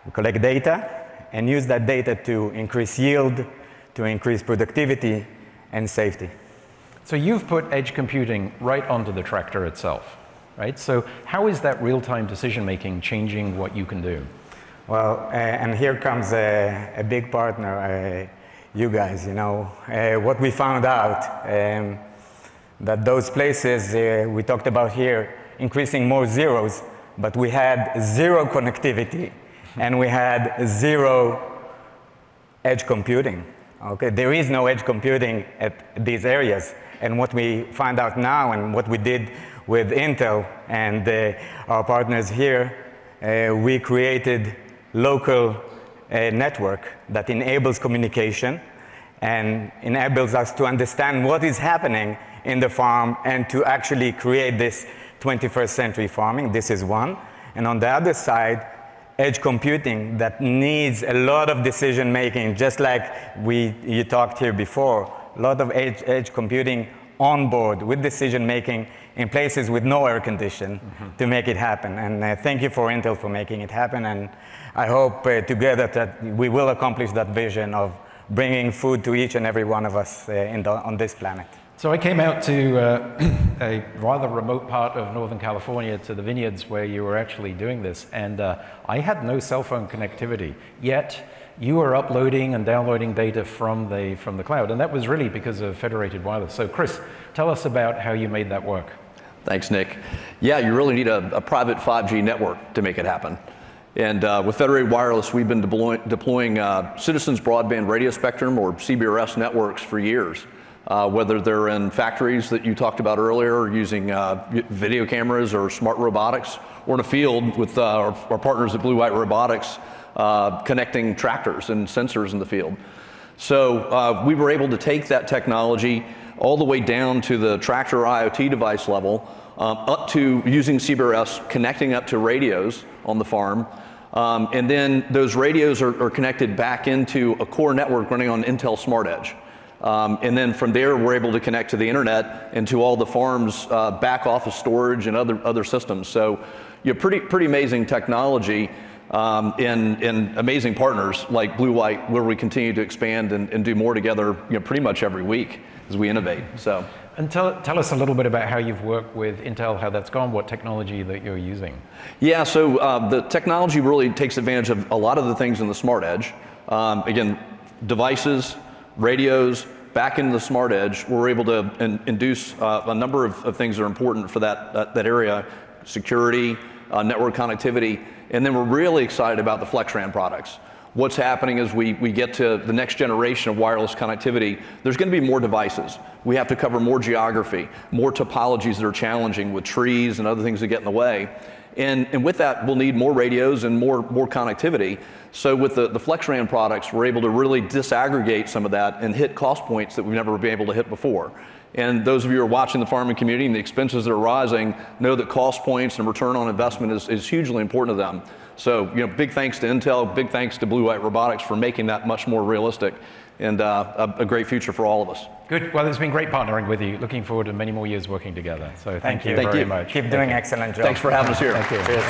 we collect data and use that data to increase yield, to increase productivity and safety. So you've put edge computing right onto the tractor itself, right? So how is that real-time decision-making changing what you can do? Well, and here comes a big partner, you guys, you know. What we found out, that those places we talked about here, increasing more zeros, but we had zero connectivity and we had zero edge computing. Okay, there is no edge computing at these areas. And what we find out now and what we did with Intel and our partners here, we created local network that enables communication and enables us to understand what is happening in the farm and to actually create this 21st century farming. This is one. And on the other side, edge computing that needs a lot of decision making, just like you talked here before, a lot of edge computing on board with decision making in places with no air condition to make it happen. And thank you for Intel for making it happen. And I hope together that we will accomplish that vision of bringing food to each and every one of us on this planet. So I came out to a rather remote part of Northern California, to the vineyards where you were actually doing this, and I had no cell phone connectivity, yet you were uploading and downloading data from the cloud, and that was really because of Federated Wireless. So Chris, tell us about how you made that work. Thanks, Nick. Yeah, you really need a private 5G network to make it happen. And with Federated Wireless, we've been deploying citizens broadband radio spectrum, or CBRS networks, for years. Whether they're in factories that you talked about earlier, using video cameras or smart robotics, or in a field with our partners at Blue White Robotics, connecting tractors and sensors in the field. So we were able to take that technology all the way down to the tractor IoT device level, up to using CBRS, connecting up to radios on the farm. And then those radios are connected back into a core network running on Intel Smart Edge. And then from there, we're able to connect to the internet and to all the farm's back office storage and other systems. So, pretty amazing technology, and amazing partners like Blue White, where we continue to expand and do more together, pretty much every week as we innovate. So. And tell us a little bit about how you've worked with Intel, how that's gone, what technology that you're using. Yeah, so the technology really takes advantage of a lot of the things in the Smart Edge. Again, devices, radios, back into the Smart Edge. We're able to induce a number of things that are important for that area: security, network connectivity, and then we're really excited about the FlexRAN products. What's happening as we get to the next generation of wireless connectivity, there's going to be more devices. We have to cover more geography, more topologies that are challenging with trees and other things that get in the way. And with that, we'll need more radios and more connectivity. So with the FlexRAN products, we're able to really disaggregate some of that and hit cost points that we've never been able to hit before. And those of you who are watching the farming community and the expenses that are rising know that cost points and return on investment is hugely important to them. So, big thanks to Intel, big thanks to Blue White Robotics for making that much more realistic, and a great future for all of us. Good. Well, it's been great partnering with you. Looking forward to many more years working together. So thank you very much. Keep doing excellent job. Thanks for having us here. Thank you.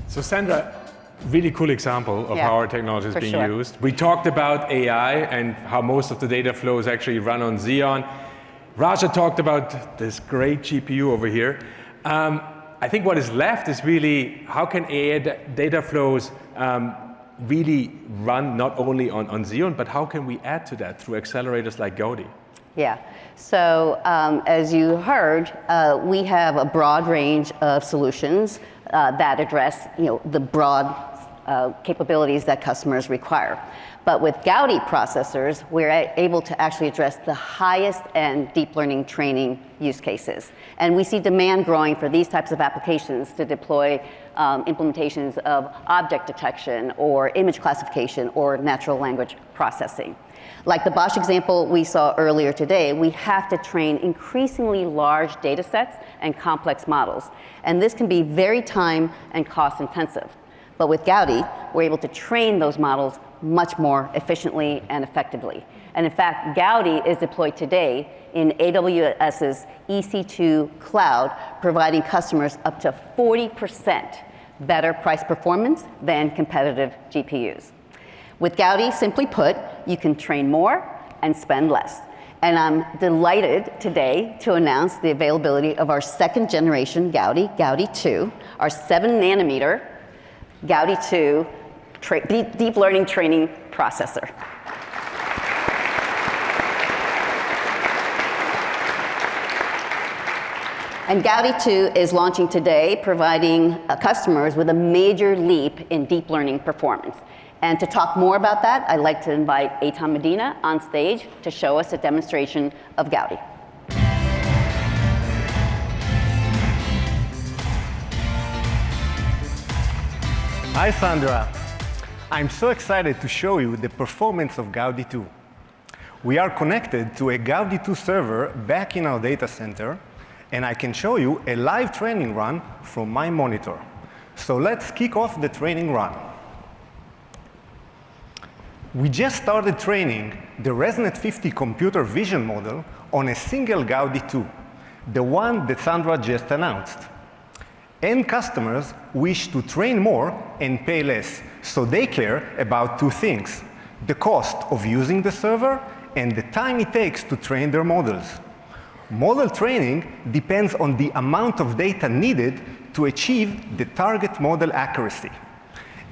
So Sandra, really cool example of how our technology is being used. We talked about AI and how most of the data flows actually run on Xeon. Raja talked about this great GPU over here. I think what is left is really how can AI data flows really run not only on Xeon, but how can we add to that through accelerators like Gaudy? Yeah, so as you heard, we have a broad range of solutions that address the broad capabilities that customers require. But with Gaudy processors, we're able to actually address the highest end deep learning training use cases. And we see demand growing for these types of applications to deploy implementations of object detection or image classification or natural language processing. Like the Bosch example we saw earlier today, we have to train increasingly large data sets and complex models. And this can be very time and cost intensive. But with Gaudy, we're able to train those models much more efficiently and effectively. And in fact, Gaudy is deployed today in AWS's EC2 cloud, providing customers up to 40% better price performance than competitive GPUs. With Gaudy, simply put, you can train more and spend less. And I'm delighted today to announce the availability of our second generation Gaudy, Gaudy 2, our 7nm Gaudy 2 deep learning training processor. And Gaudy 2 is launching today, providing customers with a major leap in deep learning performance. And to talk more about that, I'd like to invite Eitan Medina on stage to show us a demonstration of Gaudy. Hi, Sandra. I'm so excited to show you the performance of Gaudy 2. We are connected to a Gaudy 2 server back in our data center, and I can show you a live training run from my monitor. So let's kick off the training run. We just started training the ResNet 50 computer vision model on a single Gaudy 2, the one that Sandra just announced. End customers wish to train more and pay less, so they care about two things: the cost of using the server and the time it takes to train their models. Model training depends on the amount of data needed to achieve the target model accuracy.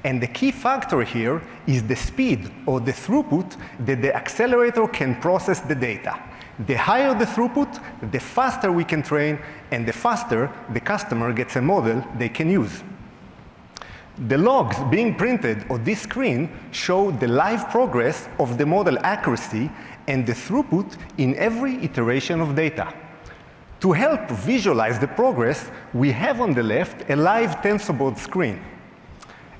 And the key factor here is the speed or the throughput that the accelerator can process the data. The higher the throughput, the faster we can train, and the faster the customer gets a model they can use. The logs being printed on this screen show the live progress of the model accuracy and the throughput in every iteration of data. To help visualize the progress, we have on the left a live TensorBoard screen.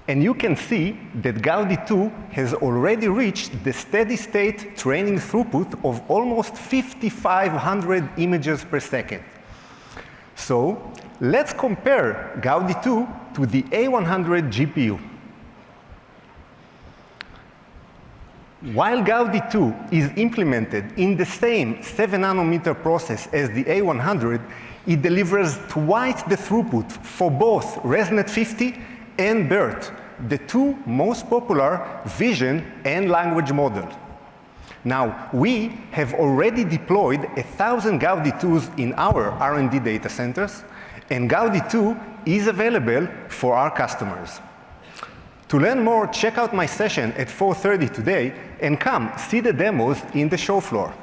And you can see that Gaudy 2 has already reached the steady-state training throughput of almost 5,500 images per second. So let's compare Gaudy 2 to the A100 GPU. While Gaudy 2 is implemented in the same 7-nanometer process as the A100, it delivers twice the throughput for both ResNet 50 and BERT, the two most popular vision and language models. Now, we have already deployed 1,000 Gaudy 2s in our R&D data centers, and Gaudy 2 is available for our customers. To learn more, check out my session at 4:30 today, and come see the demos in the show floor.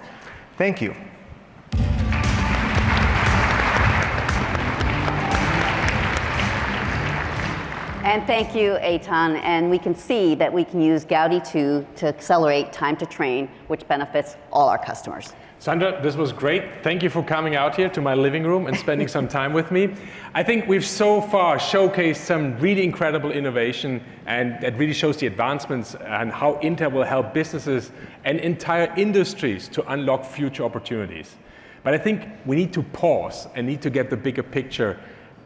Thank you. And thank you, Eitan. And we can see that we can use Gaudy 2 to accelerate time to train, which benefits all our customers. Sandra, this was great. Thank you for coming out here to my living room and spending some time with me. I think we've so far showcased some really incredible innovation, and that really shows the advancements and how Intel will help businesses and entire industries to unlock future opportunities. But I think we need to pause and need to get the bigger picture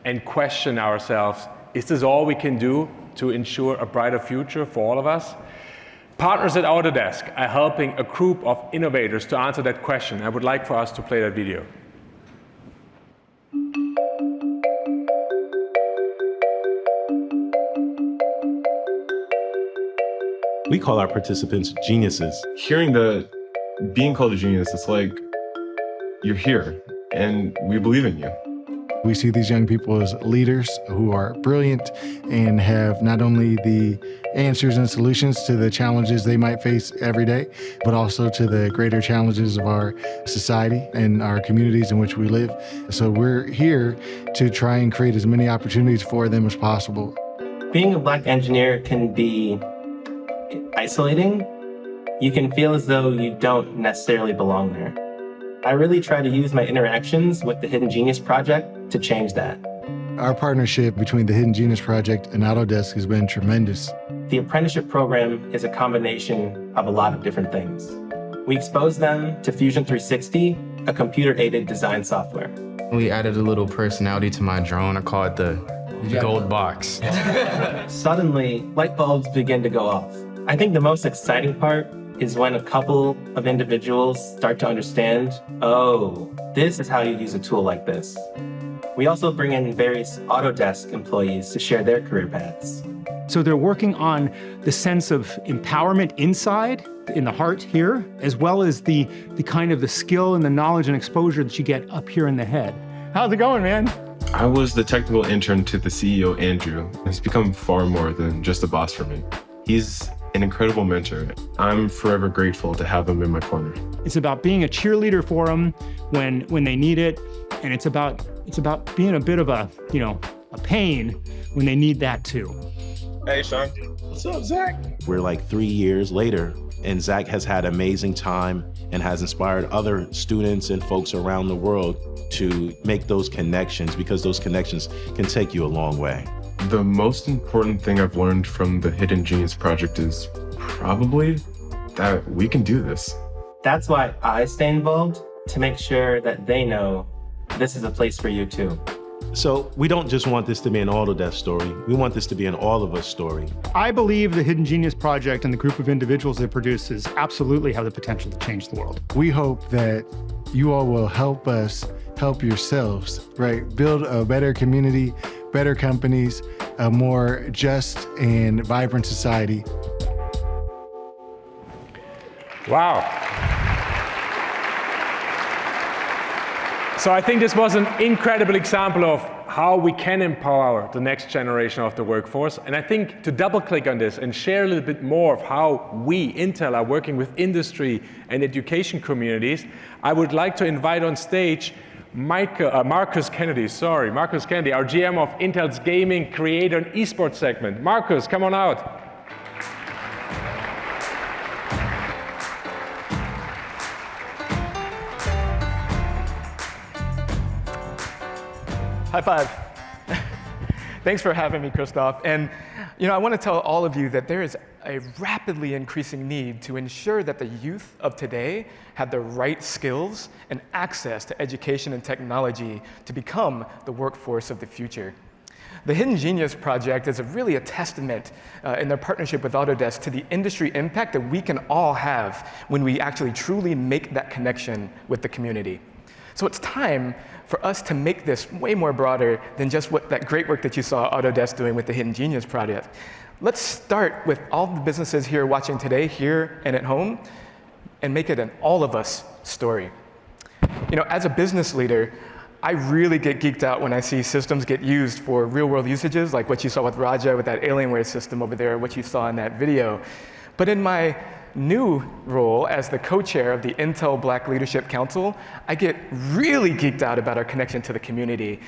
and question ourselves, is this all we can do to ensure a brighter future for all of us? Partners at Autodesk are helping a group of innovators to answer that question. I would like for us to play that video. We call our participants geniuses. Being called a genius, it's like you're here and we believe in you. We see these young people as leaders who are brilliant and have not only the answers and solutions to the challenges they might face every day, but also to the greater challenges of our society and our communities in which we live. So we're here to try and create as many opportunities for them as possible. Being a Black engineer can be isolating. You can feel as though you don't necessarily belong there. I really try to use my interactions with the Hidden Genius Project to change that. Our partnership between the Hidden Genius Project and Autodesk has been tremendous. The apprenticeship program is a combination of a lot of different things. We expose them to Fusion 360, a computer-aided design software. We added a little personality to my drone. I call it the gold box. Suddenly, light bulbs begin to go off. I think the most exciting part is when a couple of individuals start to understand, oh, this is how you use a tool like this. We also bring in various Autodesk employees to share their career paths. So they're working on the sense of empowerment inside, in the heart here, as well as the kind of the skill and the knowledge and exposure that you get up here in the head. How's it going, man? I was the technical intern to the CEO, Andrew. He's become far more than just a boss for me. He's an incredible mentor. I'm forever grateful to have him in my corner. It's about being a cheerleader for them when they need it, and it's about being a bit of a pain when they need that too. Hey, Sean. What's up, Zach? We're like 3 years later, and Zach has had amazing time and has inspired other students and folks around the world to make those connections, because those connections can take you a long way. The most important thing I've learned from the Hidden Genius Project is probably that we can do this. That's why I stay involved, to make sure that they know this is a place for you too. So we don't just want this to be an Autodesk story. We want this to be an all of us story. I believe the Hidden Genius Project and the group of individuals it produces absolutely have the potential to change the world. We hope that you all will help us help yourselves, right? Build a better community, better companies, a more just and vibrant society. Wow. So I think this was an incredible example of how we can empower the next generation of the workforce. And I think to double click on this and share a little bit more of how we, Intel, are working with industry and education communities, I would like to invite on stage Marcus Kennedy, our GM of Intel's Gaming, Creator, and Esports segment. Marcus, come on out. High five. Thanks for having me, Christoph. And I want to tell all of you that there is a rapidly increasing need to ensure that the youth of today have the right skills and access to education and technology to become the workforce of the future. The Hidden Genius Project is really a testament in their partnership with Autodesk to the industry impact that we can all have when we actually truly make that connection with the community. So it's time for us to make this way more broader than just that great work that you saw Autodesk doing with the Hidden Genius Project. Let's start with all the businesses here watching today, here and at home, and make it an all of us story. As a business leader, I really get geeked out when I see systems get used for real world usages, like what you saw with Raja with that Alienware system over there, what you saw in that video. But in my new role as the co-chair of the Intel Black Leadership Council, I get really geeked out about our connection to the community.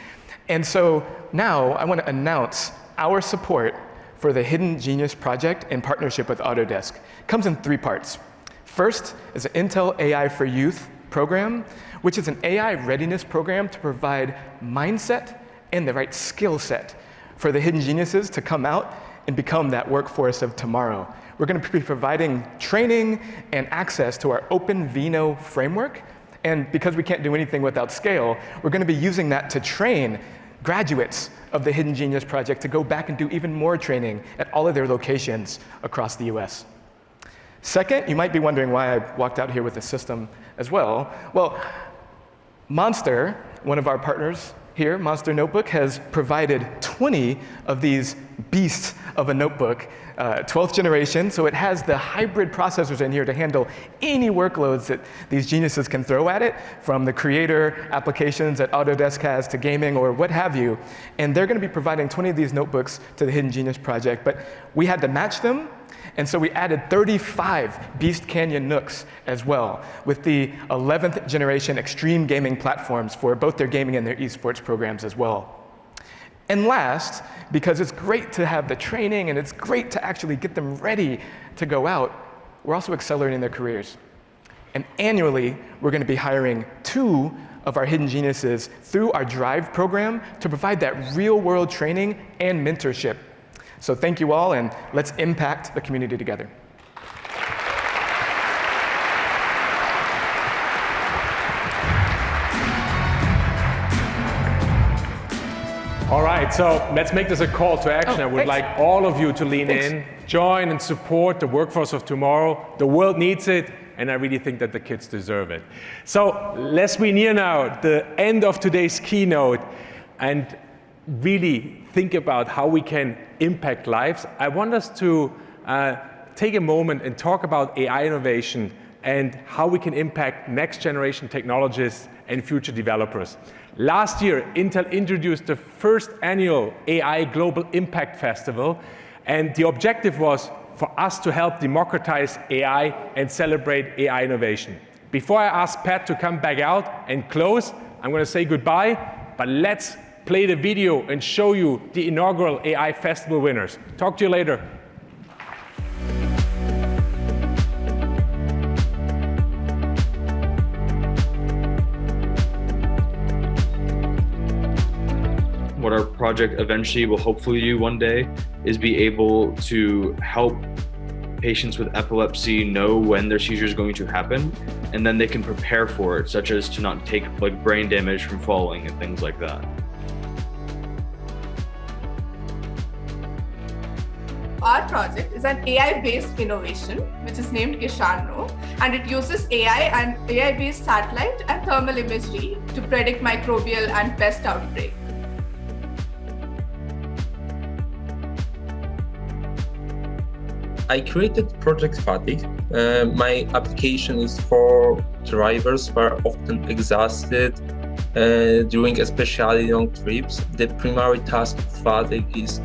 And so now I want to announce our support for the Hidden Genius Project in partnership with Autodesk. It comes in 3 parts. First is the Intel AI for Youth program, which is an AI readiness program to provide mindset and the right skill set for the hidden geniuses to come out and become that workforce of tomorrow. We're going to be providing training and access to our Open Vino framework. And because we can't do anything without scale, we're going to be using that to train graduates of the Hidden Genius Project to go back and do even more training at all of their locations across the US. Second, you might be wondering why I walked out here with a system as well. Well, Monster, one of our partners here, Monster Notebook, has provided 20 of these beasts of a notebook, 12th generation, so it has the hybrid processors in here to handle any workloads that these geniuses can throw at it, from the creator applications that Autodesk has to gaming or what have you. And they're going to be providing 20 of these notebooks to the Hidden Genius Project, but we had to match them. And so we added 35 Beast Canyon Nooks as well, with the 11th generation extreme gaming platforms for both their gaming and their esports programs as well. And last, because it's great to have the training and it's great to actually get them ready to go out, we're also accelerating their careers. And annually, we're going to be hiring 2 of our hidden geniuses through our Drive program to provide that real-world training and mentorship. So thank you all, and let's impact the community together. All right, so let's make this a call to action. I would like all of you to lean in, join and support the workforce of tomorrow. The world needs it, and I really think that the kids deserve it. So let's be near now the end of today's keynote and really think about how we can impact lives. I want us to take a moment and talk about AI innovation and how we can impact next generation technologists and future developers. Last year, Intel introduced the first annual AI Global Impact Festival, and the objective was for us to help democratize AI and celebrate AI innovation. Before I ask Pat to come back out and close, I'm going to say goodbye, but let's play the video and show you the inaugural AI Festival winners. Talk to you later. What our project eventually will hopefully do one day is be able to help patients with epilepsy know when their seizure is going to happen, and then they can prepare for it, such as to not take brain damage from falling and things like that. Our project is an AI-based innovation, which is named Isharno, and it uses AI and AI-based satellite and thermal imagery to predict microbial and pest outbreak. I created Project Fatigue. My application is for drivers who are often exhausted during especially long trips. The primary task of FATIC is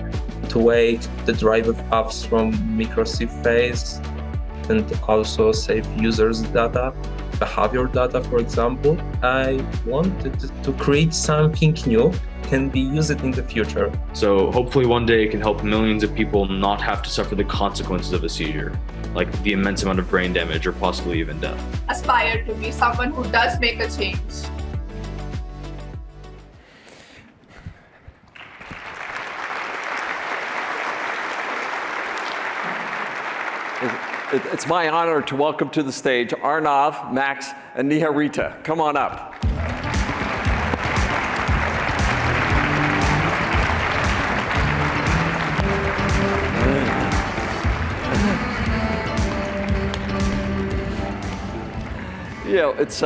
to wake the driver apps from microSIP phase and also save users' data, behavior data, for example. I wanted to create something new can be used in the future. So hopefully one day it can help millions of people not have to suffer the consequences of a seizure, like the immense amount of brain damage or possibly even death. Aspire to be someone who does make a change. It's my honor to welcome to the stage Arnav, Max, and Niharita. Come on up. You know, it's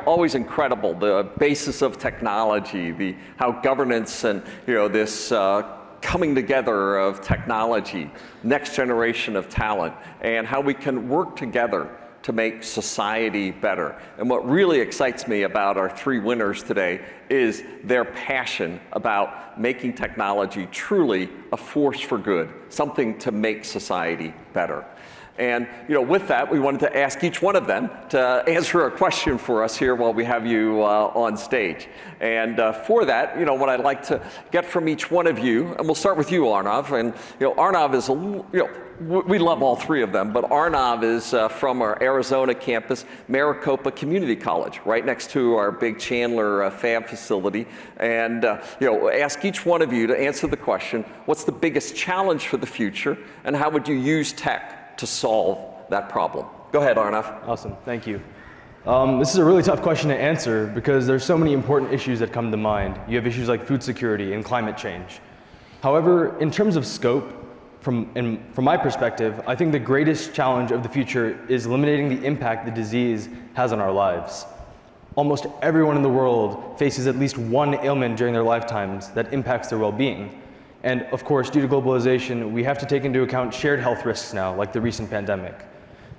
always incredible, the basis of technology, how governance and this coming together of technology, next generation of talent, and how we can work together to make society better. And what really excites me about our three winners today is their passion about making technology truly a force for good, something to make society better. And with that, we wanted to ask each one of them to answer a question for us here while we have you on stage. And for that, what I'd like to get from each one of you, and we'll start with you, Arnav. And Arnav is we love all three of them, but Arnav is from our Arizona campus, Maricopa Community College, right next to our big Chandler fab facility. And ask each one of you to answer the question: what's the biggest challenge for the future, and how would you use tech to solve that problem? Go ahead, Arnav. Awesome, thank you. This is a really tough question to answer because there's so many important issues that come to mind. You have issues like food security and climate change. However, in terms of scope, from my perspective, I think the greatest challenge of the future is eliminating the impact the disease has on our lives. Almost everyone in the world faces at least one ailment during their lifetimes that impacts their well-being. And of course, due to globalization, we have to take into account shared health risks now, like the recent pandemic.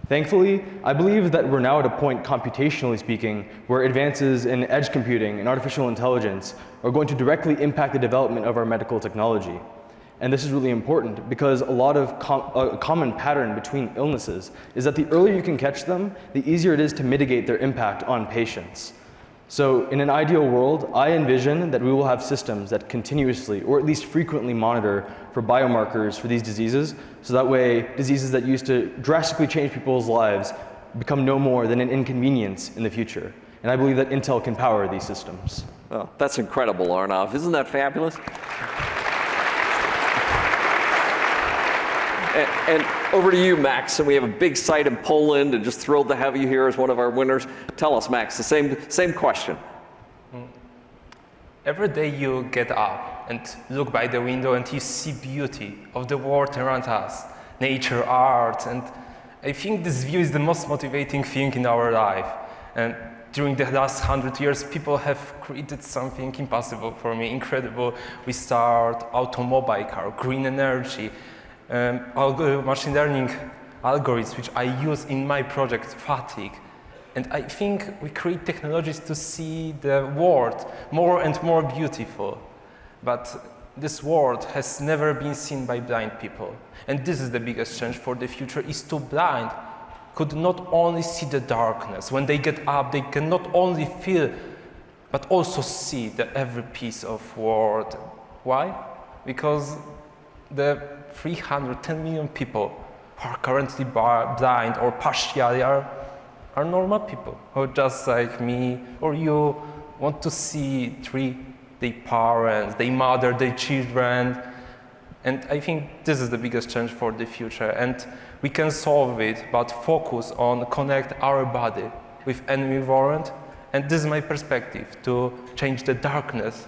Thankfully, I believe that we're now at a point, computationally speaking, where advances in edge computing and artificial intelligence are going to directly impact the development of our medical technology. And this is really important because a lot of a common pattern between illnesses is that the earlier you can catch them, the easier it is to mitigate their impact on patients. So in an ideal world, I envision that we will have systems that continuously, or at least frequently, monitor for biomarkers for these diseases, so that way diseases that used to drastically change people's lives become no more than an inconvenience in the future. And I believe that Intel can power these systems. Oh, that's incredible, Arnav. Isn't that fabulous? And over to you, Max. And we have a big site in Poland, and just thrilled to have you here as one of our winners. Tell us, Max, the same question. Every day you get up and look by the window and you see beauty of the world around us, nature, art, and I think this view is the most motivating thing in our life. And during the last 100 years, people have created something impossible for me, incredible. We start automobile car, green energy, machine learning algorithms, which I use in my project, FATIC. And I think we create technologies to see the world more and more beautiful. But this world has never been seen by blind people. And this is the biggest change for the future, is to blind could not only see the darkness. When they get up, they can not only feel, but also see every piece of world. Why? Because the 310 million people who are currently blind or partially are normal people who, just like me or you, want to see their parents, their mother, their children. And I think this is the biggest change for the future. And we can solve it, but focus on connect our body with enemy world. And this is my perspective, to change the darkness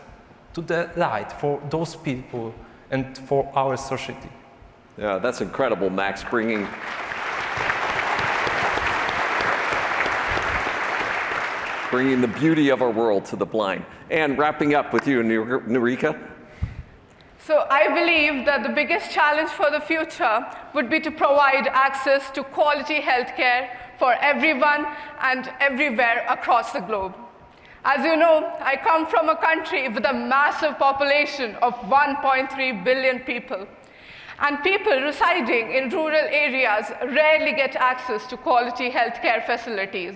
to the light for those people and for our society. Yeah, that's incredible, Max, bringing the beauty of our world to the blind. And wrapping up with you, Niharita. So I believe that the biggest challenge for the future would be to provide access to quality healthcare for everyone and everywhere across the globe. As you know, I come from a country with a massive population of 1.3 billion people. And people residing in rural areas rarely get access to quality healthcare facilities.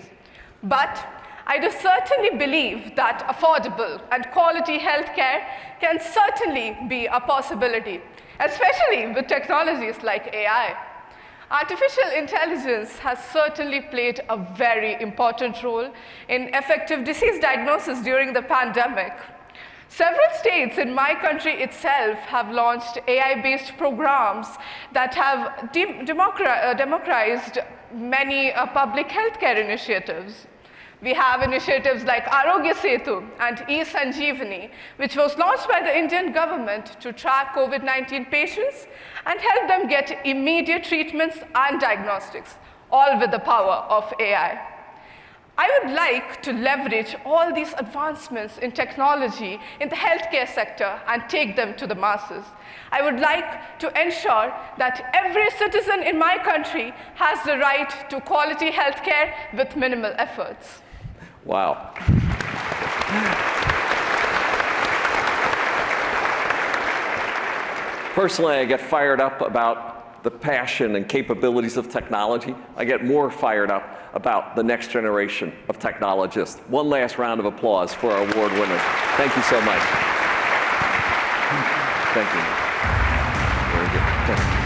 But I do certainly believe that affordable and quality healthcare can certainly be a possibility, especially with technologies like AI. Artificial intelligence has certainly played a very important role in effective disease diagnosis during the pandemic. Several states in my country itself have launched AI-based programs that have democratized many public healthcare initiatives. We have initiatives like Arogya Setu and e-Sanjeevani, which was launched by the Indian government to track COVID-19 patients and help them get immediate treatments and diagnostics, all with the power of AI. I would like to leverage all these advancements in technology in the healthcare sector and take them to the masses. I would like to ensure that every citizen in my country has the right to quality healthcare with minimal efforts. Wow. Personally, I get fired up about the passion and capabilities of technology. I get more fired up about the next generation of technologists. One last round of applause for our award winners. Thank you so much. Thank you. Very good. Thank you.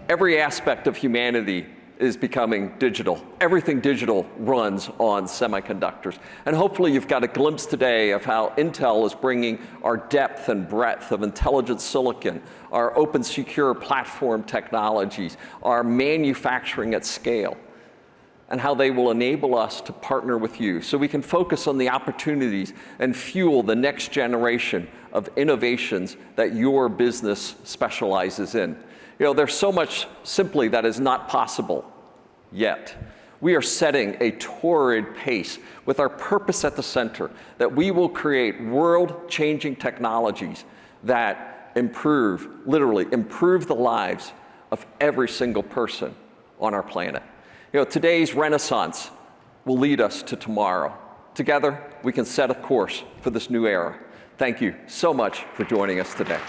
Every aspect of humanity is becoming digital. Everything digital runs on semiconductors. And hopefully you've got a glimpse today of how Intel is bringing our depth and breadth of intelligent silicon, our open secure platform technologies, our manufacturing at scale, and how they will enable us to partner with you so we can focus on the opportunities and fuel the next generation of innovations that your business specializes in. You know, there's so much simply that is not possible yet. We are setting a torrid pace with our purpose at the center that we will create world-changing technologies that improve, literally improve the lives of every single person on our planet. You know, today's renaissance will lead us to tomorrow. Together, we can set a course for this new era. Thank you so much for joining us today.